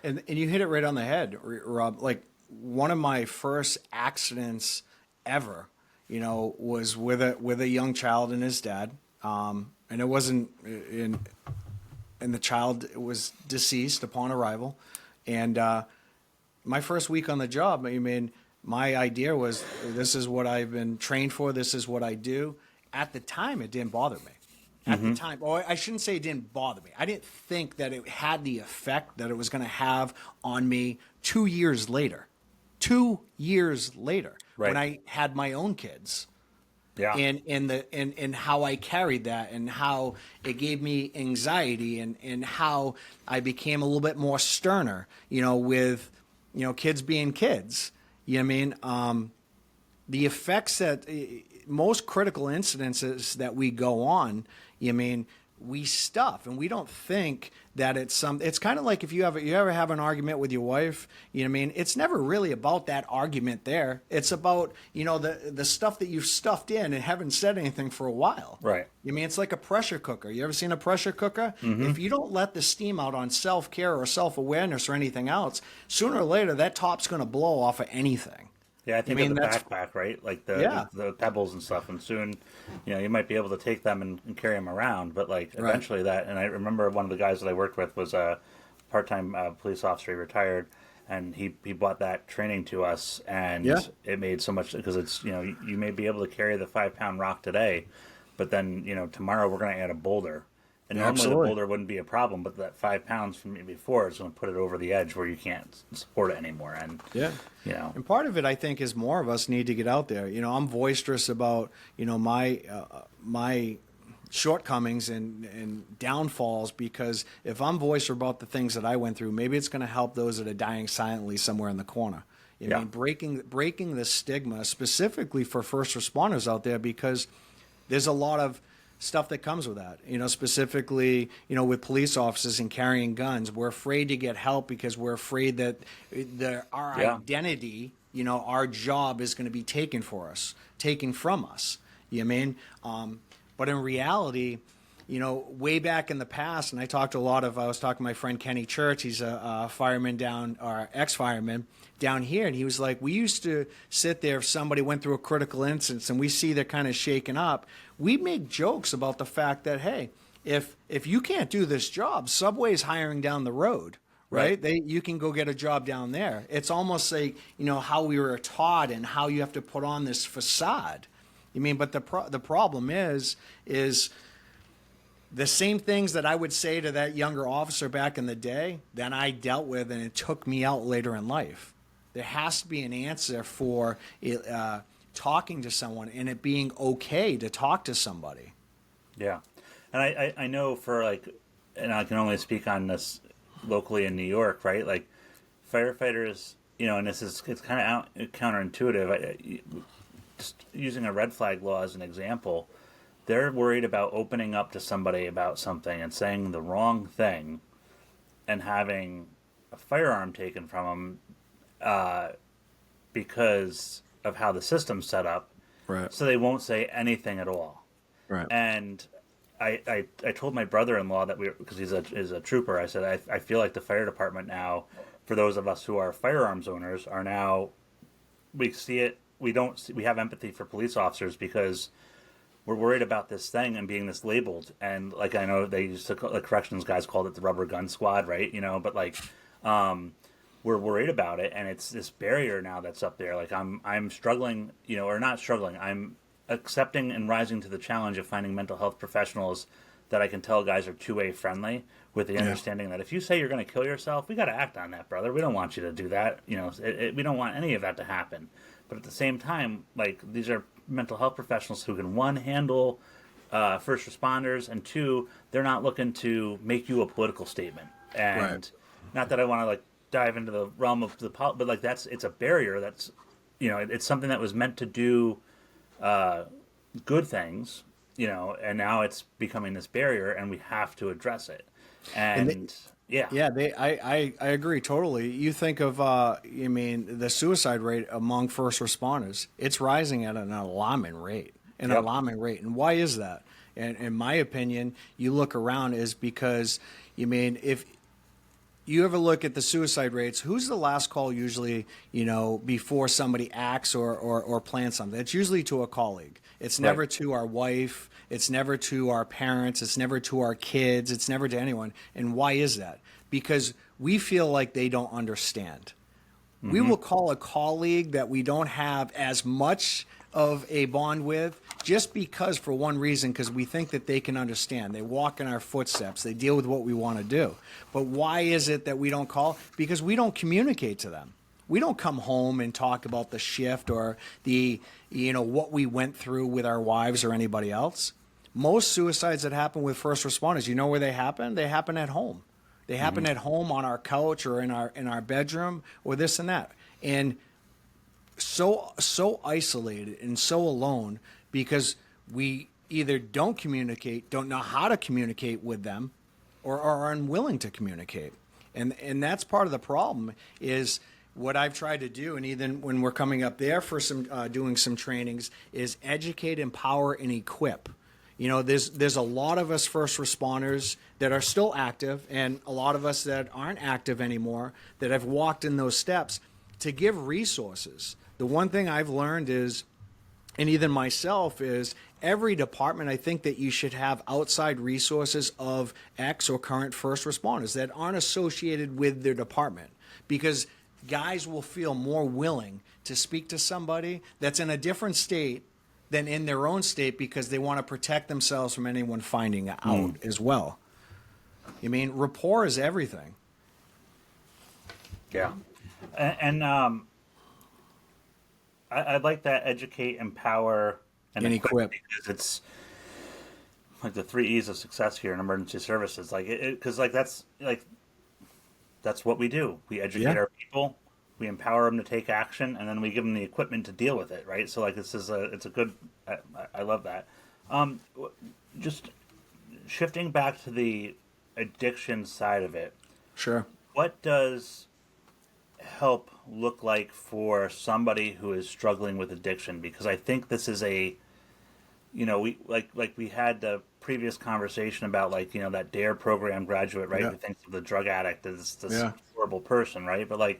And you hit it right on the head, Rob. Like, one of my first accidents ever, was with a young child and his dad, and it wasn't and the child was deceased upon arrival, and my first week on the job, my idea was, this is what I've been trained for, this is what I do. At the time, it didn't bother me. At the time, or I shouldn't say it didn't bother me. I didn't think that it had the effect that it was going to have on me 2 years later. 2 years later, when I had my own kids, and how I carried that, and how it gave me anxiety, and how I became a little bit more sterner, with kids being kids. The effects that most critical incidences that we go on, we stuff and we don't think that it's kind of like if you ever have an argument with your wife, you know what I mean? It's never really about that argument there. It's about, the stuff that you've stuffed in and haven't said anything for a while. Right. I mean, it's like a pressure cooker. You ever seen a pressure cooker? Mm-hmm. If you don't let the steam out on self-care or self-awareness or anything else, sooner or later that top's going to blow off of anything. Yeah, I think of the backpack, right? Like the pebbles and stuff, and soon, you might be able to take them and carry them around. But like eventually that, and I remember one of the guys that I worked with was a part-time police officer. He retired, and he bought that training to us, and it made so much because it's you may be able to carry the 5-pound rock today, but then tomorrow we're going to add a boulder. And normally the boulder wouldn't be a problem, but that 5 pounds from before is going to put it over the edge where you can't support it anymore. And and part of it, I think, is more of us need to get out there. I'm boisterous about my shortcomings and downfalls, because if I'm boisterous about the things that I went through, maybe it's going to help those that are dying silently somewhere in the corner. I mean, breaking the stigma specifically for first responders out there, because there's a lot of stuff that comes with that, specifically, with police officers and carrying guns. We're afraid to get help because we're afraid that our identity, our job is going to be taken from us. You know what I mean? But in reality, way back in the past, and I was talking to my friend Kenny Church, he's a fireman ex-fireman down here, and he was like, we used to sit there if somebody went through a critical incident and we see they're kind of shaken up, we make jokes about the fact that, hey, if you can't do this job, Subway's hiring down the road, right? You can go get a job down there. It's almost like, how we were taught and how you have to put on this facade. But the problem is the same things that I would say to that younger officer back in the day that I dealt with, and it took me out later in life. There has to be an answer for talking to someone and it being okay to talk to somebody. Yeah. And I know and I can only speak on this locally in New York, right? Like firefighters, and it's kind of counterintuitive. Just using a red flag law as an example, they're worried about opening up to somebody about something and saying the wrong thing and having a firearm taken from them because of how the system's set up. Right. So they won't say anything at all. Right. And I told my brother-in-law that because he's a trooper, I said, I feel like the fire department now, for those of us who are firearms owners, are now, we see it, we have empathy for police officers because we're worried about this thing and being this labeled. And like, I know they used to, the corrections guys called it the rubber gun squad, right? But like, we're worried about it, and it's this barrier now that's up there. Like I'm struggling, or not struggling. I'm accepting and rising to the challenge of finding mental health professionals that I can tell guys are two-way friendly, with the understanding that if you say you're going to kill yourself, we got to act on that, brother. We don't want you to do that. We don't want any of that to happen. But at the same time, like, these are mental health professionals who can, one, handle first responders, and two, they're not looking to make you a political statement. And not that I want to like dive into the realm of but like it's a barrier that's, it's something that was meant to do good things, and now it's becoming this barrier, and we have to address it. I agree totally. You think of the suicide rate among first responders, it's rising at an alarming rate. And why is that? And in my opinion, you look around is because if you ever look at the suicide rates, who's the last call usually, before somebody acts or plans something? It's usually to a colleague. It's never to our wife. It's never to our parents. It's never to our kids. It's never to anyone. And why is that? Because we feel like they don't understand. Mm-hmm. We will call a colleague that we don't have as much of a bond with just because, for one reason, because we think that they can understand. They walk in our footsteps. They deal with what we want to do. But why is it that we don't call? Because we don't communicate to them. We don't come home and talk about the shift or the, what we went through with our wives or anybody else. Most suicides that happen with first responders, you know where they happen? They happen at home. They happen at home on our couch or in our bedroom or this and that. And so isolated and so alone because we either don't communicate, don't know how to communicate with them, or are unwilling to communicate. And that's part of the problem is what I've tried to do, and even when we're coming up there for some doing some trainings, is educate, empower, and equip. You know, there's a lot of us first responders that are still active, and a lot of us that aren't active anymore that have walked in those steps to give resources. The one thing I've learned is, and even myself, is every department, I think that you should have outside resources of ex or current first responders that aren't associated with their department, because guys will feel more willing to speak to somebody that's in a different state than in their own state, because they want to protect themselves from anyone finding out as well. I mean, rapport is everything. Yeah. And I'd like that: educate, empower, and equip, because it's like the 3 E's of success here in emergency services. Like because that's what we do. We educate our people, we empower them to take action, and then we give them the equipment to deal with it. Right. So like it's a good. I love that. Just shifting back to the addiction side of it. Sure. What does help look like for somebody who is struggling with addiction? Because I think this is we had the previous conversation about that DARE program graduate, right? Yeah. Who thinks of the drug addict as this horrible person, right? But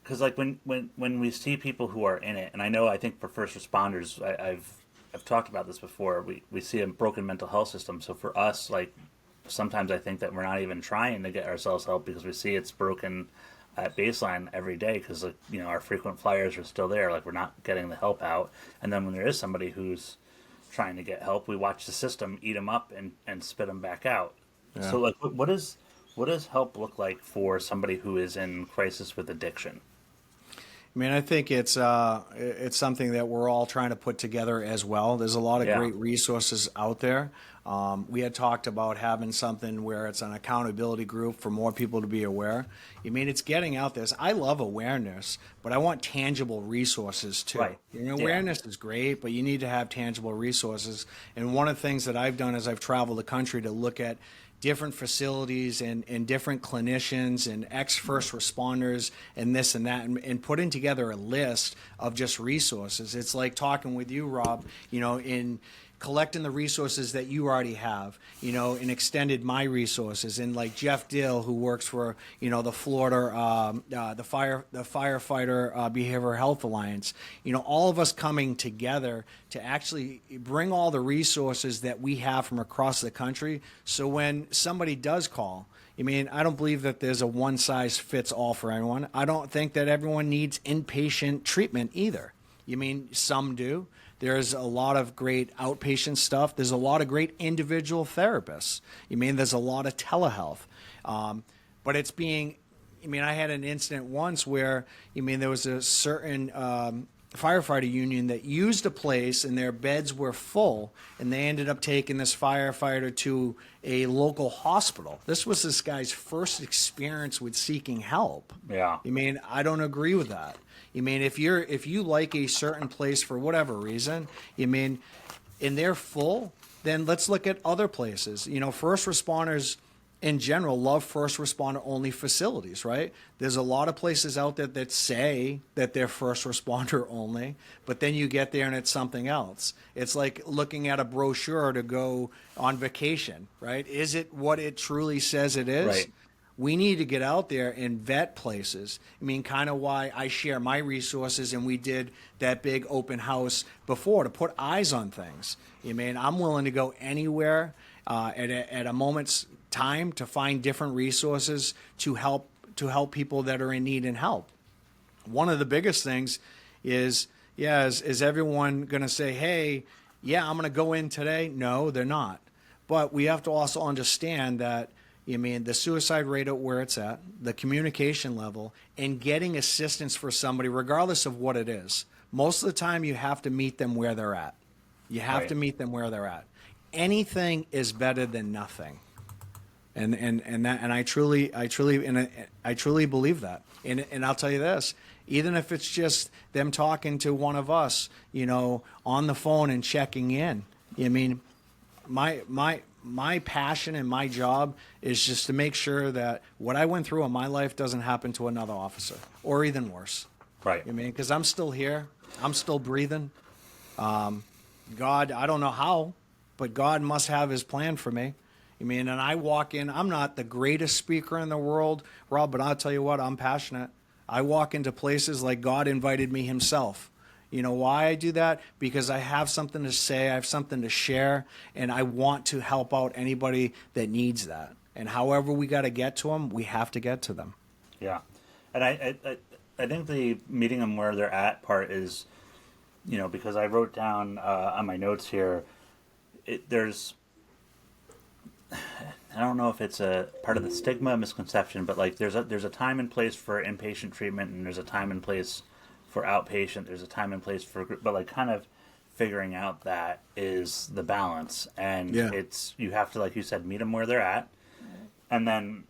because when we see people who are in it, and I think for first responders, I've talked about this before. We see a broken mental health system. So for us, sometimes I think that we're not even trying to get ourselves help because we see it's broken at baseline every day, because our frequent flyers are still there. We're not getting the help out, and then when there is somebody who's trying to get help, we watch the system eat them up and spit them back out. Yeah. So what does help look like for somebody who is in crisis with addiction? I mean, I think it's something that we're all trying to put together as well. There's a lot of great resources out there. We had talked about having something where it's an accountability group for more people to be aware. I mean, it's getting out there. I love awareness, but I want tangible resources too. Right. Awareness is great, but you need to have tangible resources. And one of the things that I've done is I've traveled the country to look at different facilities and different clinicians and ex-first responders and this and that, and putting together a list of just resources. It's like talking with you, Rob, in collecting the resources that you already have, and extended my resources. And like Jeff Dill, who works for, the Florida, the Firefighter Behavioral Health Alliance, all of us coming together to actually bring all the resources that we have from across the country. So when somebody does call, I don't believe that there's a one size fits all for everyone. I don't think that everyone needs inpatient treatment either. Some do. There's a lot of great outpatient stuff. There's a lot of great individual therapists. There's a lot of telehealth. But it's being, I had an incident once where, there was a certain firefighter union that used a place and their beds were full, and they ended up taking this firefighter to a local hospital. This was this guy's first experience with seeking help. Yeah. I don't agree with that. If you like a certain place for whatever reason, and they're full, then let's look at other places. First responders in general love first responder only facilities, right? There's a lot of places out there that say that they're first responder only, but then you get there and it's something else. It's like looking at a brochure to go on vacation, right? Is it what it truly says it is? Right. We need to get out there and vet places. Kind of why I share my resources, and we did that big open house before to put eyes on things. I'm willing to go anywhere at a moment's time to find different resources to help people that are in need and help. One of the biggest things is everyone going to say, hey, I'm going to go in today? No, they're not. But we have to also understand that the suicide rate at where it's at, the communication level, and getting assistance for somebody, regardless of what it is. Most of the time, you have to meet them where they're at. You have to meet them where they're at. Anything is better than nothing, and I truly believe that. And I'll tell you this: even if it's just them talking to one of us, on the phone and checking in. I mean, my passion and my job is just to make sure that what I went through in my life doesn't happen to another officer, or even worse. Right. I mean, because I'm still here, I'm still breathing. God, I don't know how, but God must have his plan for me. I mean, and I walk in, I'm not the greatest speaker in the world, Rob, but I'll tell you what, I'm passionate. I walk into places like God invited me himself. You know why I do that? Because I have something to say, I have something to share, and I want to help out anybody that needs that. And however we got to get to them, we have to get to them. Yeah. And I think the meeting them where they're at part is, because I wrote down on my notes here, there's, I don't know if it's a part of the stigma misconception, but like there's a time and place for inpatient treatment, and there's a time and place for outpatient. There's a time and place for, but like kind of figuring out that is the balance, and it's, you have to, like you said, meet them where they're at, and then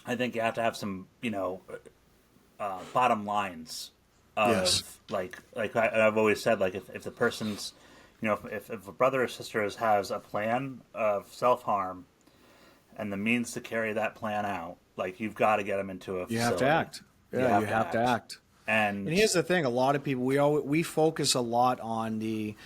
I think you have to have some bottom lines of like I've always said, like if the person's, if a brother or sister has a plan of self-harm and the means to carry that plan out, like you've got to get them into a facility. You have to act. Yeah, you have to act. And here's the thing: a lot of people, we focus a lot on the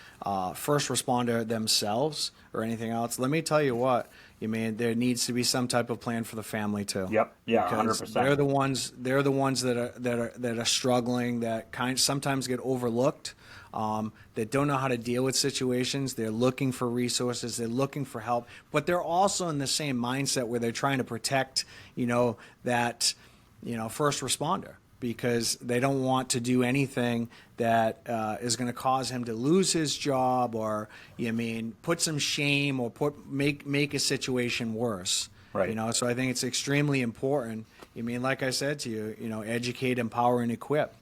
first responder themselves or anything else. Let me tell you what, there needs to be some type of plan for the family too. Yep. Yeah. Because 100%. they're the ones that are struggling, that sometimes get overlooked. That don't know how to deal with situations. They're looking for resources. They're looking for help, but they're also in the same mindset where they're trying to protect, that, first responder, because they don't want to do anything that is going to cause him to lose his job, or put some shame, or make a situation worse. Right. So I think it's extremely important. Like I said to you, educate, empower, and equip.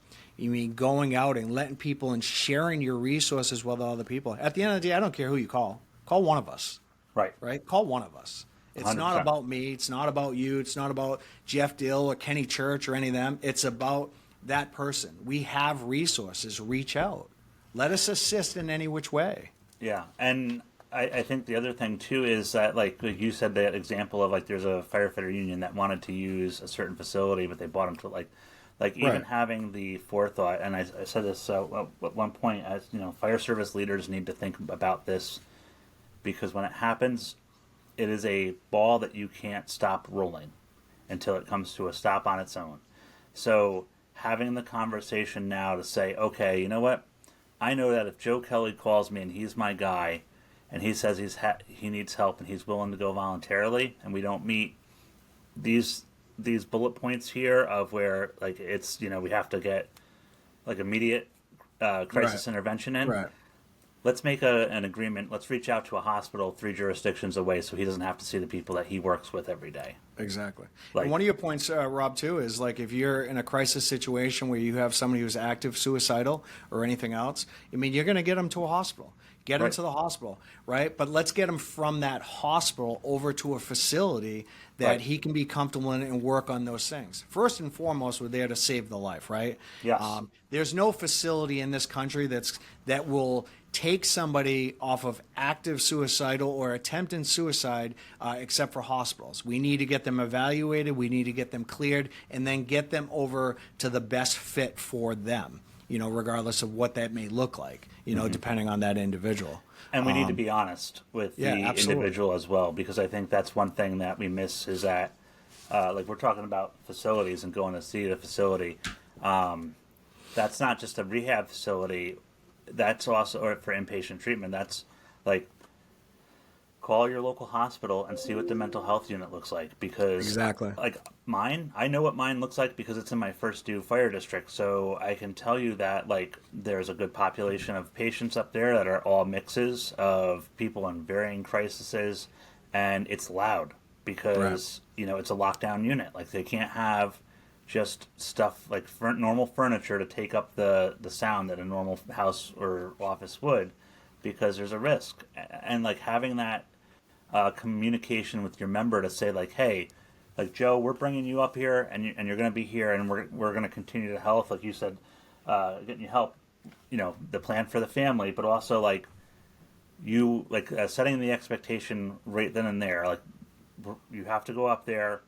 Going out and letting people and sharing your resources with other people. At the end of the day, I don't care who you call. Call one of us. Right. Right? Call one of us. It's 100%. Not about me. It's not about you. It's not about Jeff Dill or Kenny Church or any of them. It's about that person. We have resources. Reach out. Let us assist in any which way. Yeah. And I think the other thing too is that, like you said, that example of, like, there's a firefighter union that wanted to use a certain facility, but they bought them to even Right. having the forethought. And I said this at one point, as fire service leaders need to think about this, because when it happens, it is a ball that you can't stop rolling until it comes to a stop on its own. So having the conversation now to say, okay, you know what? I know that if Joe Kelley calls me and he's my guy, and he says he needs help and he's willing to go voluntarily, and we don't meet these bullet points here of where, like, it's, we have to get, like, immediate crisis intervention in. Right. Let's make an agreement. Let's reach out to a hospital 3 jurisdictions away, so he doesn't have to see the people that he works with every day. Exactly. Like, and one of your points, Rob, too, is like if you're in a crisis situation where you have somebody who's active suicidal or anything else, you're going to get them to a hospital. Get them to the hospital, right? But let's get him from that hospital over to a facility that he can be comfortable in and work on those things. First and foremost, we're there to save the life, right? Yes. There's no facility in this country that will take somebody off of active suicidal or attempting suicide except for hospitals. We need to get them evaluated. We need to get them cleared, and then get them over to the best fit for them, regardless of what that may look like, depending on that individual. And we need to be honest with the individual as well, because I think that's one thing that we miss is that, like, we're talking about facilities and going to see the facility. That's not just a rehab facility. That's also, or for inpatient treatment, that's like, call your local hospital and see what the mental health unit looks like, because Exactly. like mine, I know what mine looks like because it's in my first due fire district. So I can tell you that, like, there's a good population of patients up there that are all mixes of people in varying crises, and it's loud because it's a lockdown unit. Like, they can't have just stuff like normal furniture to take up the sound that a normal house or office would, because there's a risk. And like having that communication with your member to say, like, hey, like, Joe, we're bringing you up here, and you're going to be here, and we're going to continue to help, like you said, getting you help, the plan for the family, but also like you like setting the expectation right then and there, like you have to go up there,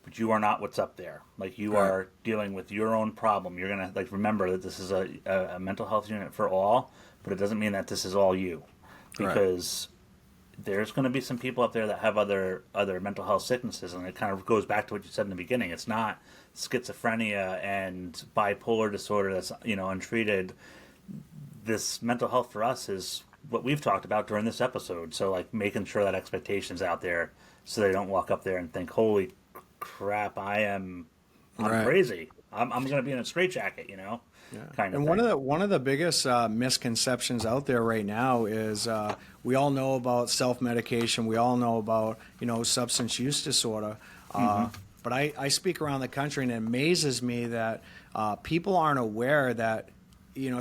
but you are not what's up there. Like you Right. are dealing with your own problem. You're gonna like remember that this is a mental health unit for all, but it doesn't mean that this is all you, Right. because there's going to be some people up there that have other mental health sicknesses, and it kind of goes back to what you said in the beginning. It's not schizophrenia and bipolar disorder that's untreated. This mental health for us is what we've talked about during this episode. So like making sure that expectations out there, so they don't walk up there and think, "Holy crap, I'm Right. crazy. I'm going to be in a straitjacket," Yeah. kind of And thing. one of the biggest misconceptions out there right now is we all know about self medication. We all know about substance use disorder. But I speak around the country, and it amazes me that people aren't aware that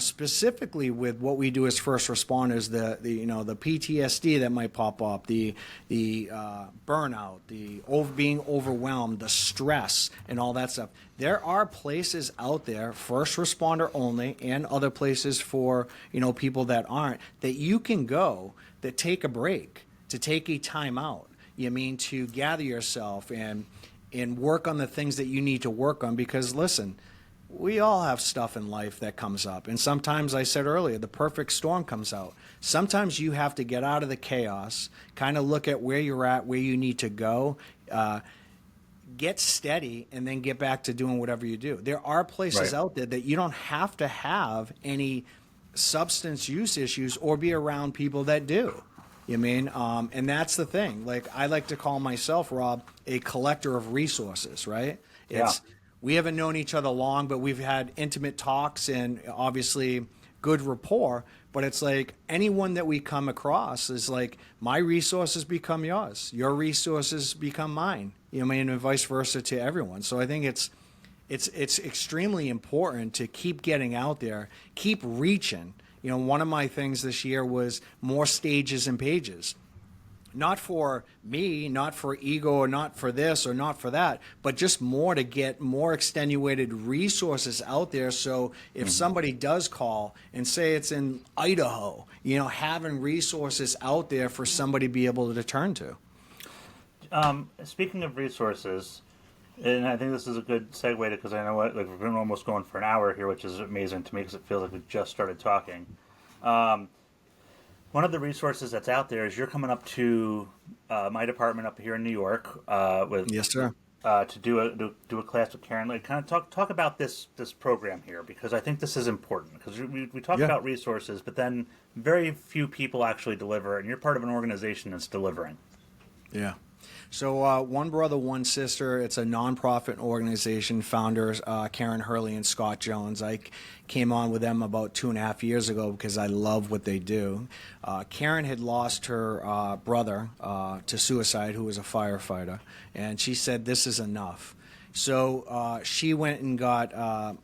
specifically with what we do as first responders, the PTSD that might pop up, the burnout, the being overwhelmed, the stress, and all that stuff. There are places out there, first responder only, and other places for people that aren't, that you can go that take a break, to take a time out. To gather yourself and work on the things that you need to work on, because listen, we all have stuff in life that comes up. And sometimes, I said earlier, the perfect storm comes out. Sometimes you have to get out of the chaos, kind of look at where you're at, where you need to go, get steady, and then get back to doing whatever you do. There are places Right. out there that you don't have to have any substance use issues or be around people that do. And that's the thing. Like, I like to call myself, Rob, a collector of resources, right? Yeah. We haven't known each other long, but we've had intimate talks and obviously good rapport. But it's like anyone that we come across is like, my resources become yours, your resources become mine. And vice versa to everyone. So I think it's extremely important to keep getting out there, keep reaching. One of my things this year was more stages and pages. Not for me, not for ego, or not for this or not for that, but just more to get more extenuated resources out there. So if somebody does call and say it's in Idaho, having resources out there for somebody to be able to turn to. Speaking of resources, and I think this is a good segue because I know what, like we've been almost going for an hour here, which is amazing to me because it feels like we just started talking. One of the resources that's out there is you're coming up to my department up here in New York with Yes, sir. to do a class with Karen. Like, kind of talk about this program here, because I think this is important, because we talk Yeah. about resources, but then very few people actually deliver, and you're part of an organization that's delivering. Yeah. So One Brother, One Sister, it's a nonprofit organization, founders Karen Hurley and Scott Jones. I came on with them about 2.5 years ago because I love what they do. Karen had lost her brother to suicide, who was a firefighter, and she said, this is enough. So she went and got,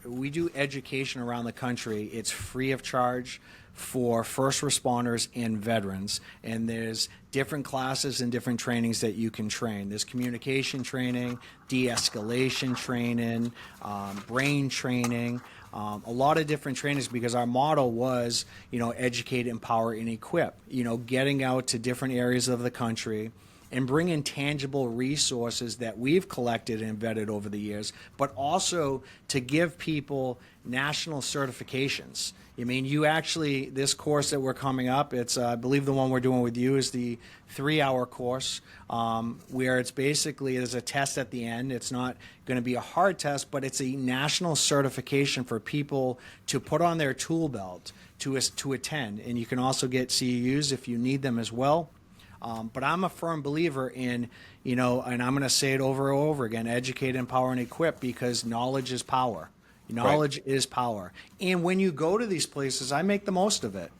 we do education around the country. It's free of charge for first responders and veterans, and there's different classes and different trainings that you can train. There's communication training, de-escalation training, brain training, a lot of different trainings, because our model was, educate, empower, and equip, getting out to different areas of the country and bring in tangible resources that we've collected and vetted over the years, but also to give people national certifications. You actually, this course that we're coming up, it's, I believe the one we're doing with you is the 3-hour course, where it's basically, there's a test at the end. It's not going to be a hard test, but it's a national certification for people to put on their tool belt to attend. And you can also get CEUs if you need them as well. But I'm a firm believer in, and I'm going to say it over and over again, educate, empower, and equip, because knowledge is power. Knowledge is power. And when you go to these places, I make the most of it.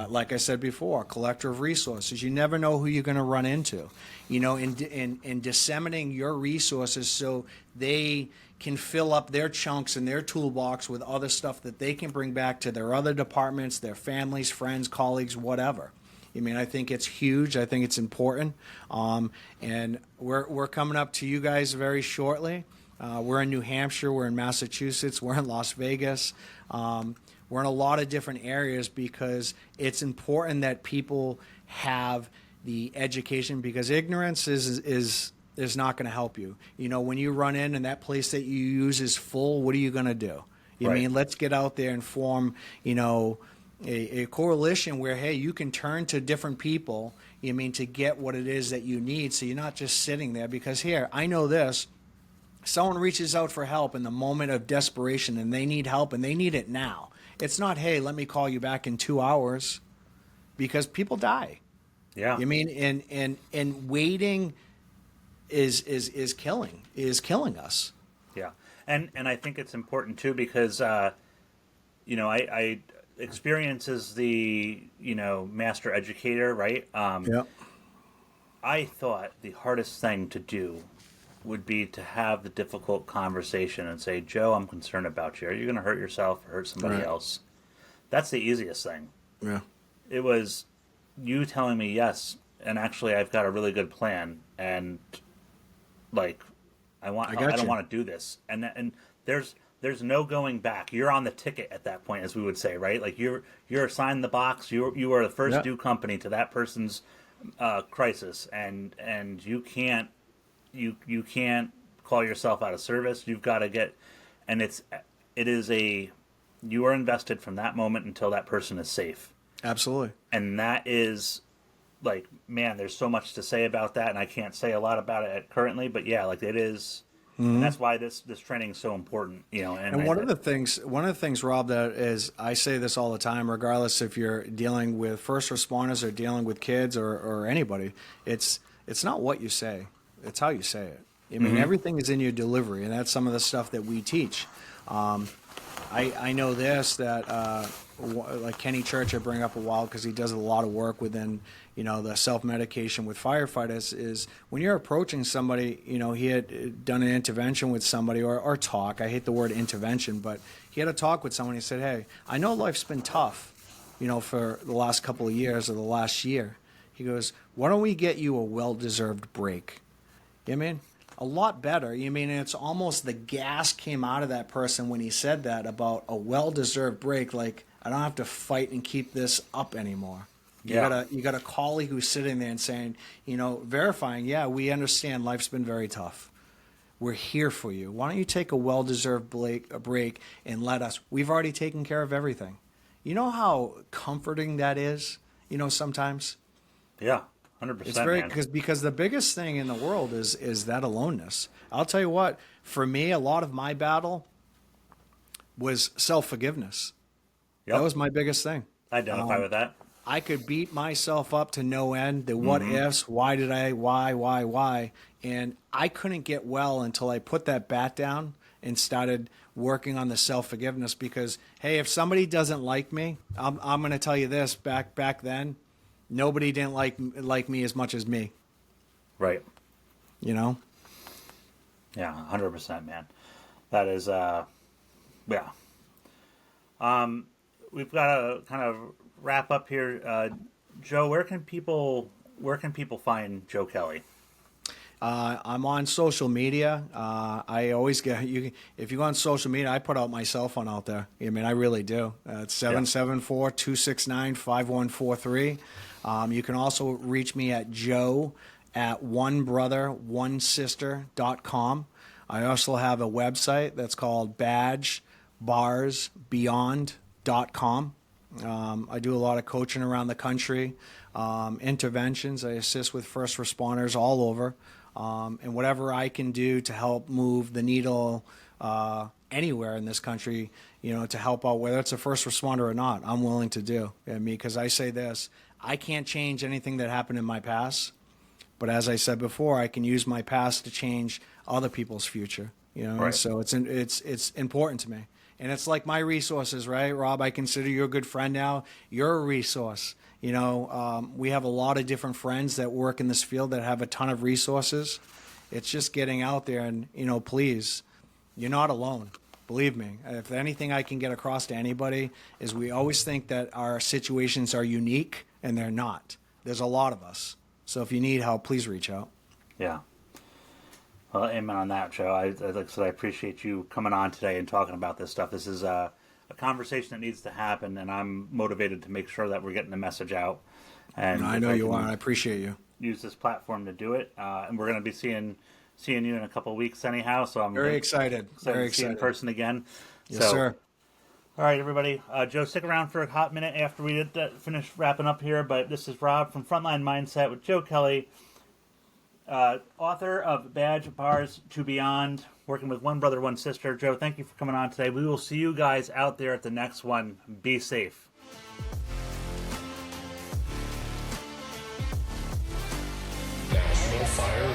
Like I said before, collector of resources. You never know who you're going to run into, in disseminating your resources so they can fill up their chunks in their toolbox with other stuff that they can bring back to their other departments, their families, friends, colleagues, whatever. I mean, I think it's huge. I think it's important. And we're coming up to you guys very shortly. We're in New Hampshire. We're in Massachusetts. We're in Las Vegas. We're in a lot of different areas because it's important that people have the education, because ignorance is not going to help you. You know, when you run in and that place that you use is full, what are you going to do? You Right. mean, let's get out there and form, you know, a coalition where, hey, you can turn to different people, you mean, to get what it is that you need. So you're not just sitting there, because here, I know this. Someone reaches out for help in the moment of desperation and they need help and they need it now. It's not, hey, let me call you back in 2 hours, because people die. Yeah. You mean, and waiting is killing us. Yeah. And I think it's important too because you know, I experience as the, you know, master educator, right? Yeah. I thought the hardest thing to do would be to have the difficult conversation and say, Joe, I'm concerned about you. Are you going to hurt yourself or hurt somebody Right. else? That's the easiest thing. Yeah. It was you telling me yes, and actually I've got a really good plan, and like I I got don't you. want to do this, and there's no going back. You're on the ticket at that point, as we would say, right? Like you're assigned the box. You are the first Yeah. due company to that person's crisis, and you can't call yourself out of service. You've got to get, and it is a you are invested from that moment until that person is safe, Absolutely. and that is like, man, there's so much to say about that, and I can't say a lot about it currently, but yeah, like it is, and that's why this training is so important, you know. And And one of the things, Rob, that is, I say this all the time, regardless if you're dealing with first responders or dealing with kids or anybody, it's not what you say, it's how you say it. I mean, everything is in your delivery, and that's some of the stuff that we teach. I know this, that like Kenny Church, I bring up a while because he does a lot of work within, you know, the self-medication with firefighters, is when you're approaching somebody, you know, he had done an intervention with somebody or talk. I hate the word intervention, but he had a talk with someone. He said, hey, I know life's been tough, you know, for the last couple of years or the last year. He goes, why don't we get you a well-deserved break? You know what I mean? A lot better. You mean, it's almost the gas came out of that person when he said that about a well-deserved break. Like, I don't have to fight and keep this up anymore. You got a colleague who's sitting there and saying, you know, verifying, yeah, we understand life's been very tough. We're here for you. Why don't you take a well-deserved break and let us? We've already taken care of everything. You know how comforting that is. You know, sometimes. yeah, 100%. It's very, man. because the biggest thing in the world is that aloneness. I'll tell you what, for me, a lot of my battle was self-forgiveness. Yep. That was my biggest thing. I identify with that. I could beat myself up to no end, the what ifs, why did I, why, and I couldn't get well until I put that bat down and started working on the self-forgiveness, because, hey, if somebody doesn't like me, I'm going to tell you this, back then, nobody didn't like me as much as me, Right. you know? Yeah, 100%, man. That is, yeah. We've got to kind of wrap up here. Joe, where can people find Joe Kelley? I'm on social media. I always get you. If you go on social media, I put out my cell phone out there. I mean, I really do. It's 774-269-5143. You can also reach me at Joe at onebrother1sister.com. I also have a website that's called badgebarsbeyond.com. I do a lot of coaching around the country, interventions. I assist with first responders all over, and whatever I can do to help move the needle anywhere in this country, you know, to help out, whether it's a first responder or not, I'm willing to do. I mean, because I say this, I can't change anything that happened in my past, but as I said before, I can use my past to change other people's future. You know, Right. and so it's important to me. And it's like my resources, right, Rob? I consider you a good friend now. You're a resource. You know, we have a lot of different friends that work in this field that have a ton of resources. It's just getting out there and, you know, please, you're not alone. Believe me. If anything I can get across to anybody is we always think that our situations are unique, and they're not. there's a lot of us. So if you need help, please reach out. Yeah. Well, amen on that, Joe. Like I said, I appreciate you coming on today and talking about this stuff. This is a conversation that needs to happen, and I'm motivated to make sure that we're getting the message out. And I know you are. I appreciate you. Use this platform to do it, and we're going to be seeing you in a couple of weeks anyhow. So I'm very excited. Very to see you in person again. Yes, sir. All right, everybody. Joe, stick around for a hot minute after we finish wrapping up here. But this is Rob from Frontline Mindset with Joe Kelley, author of Badge Bars to Beyond, working with One Brother, One Sister. Joe, thank you for coming on today. We will see you guys out there at the next one. Be safe. National Fire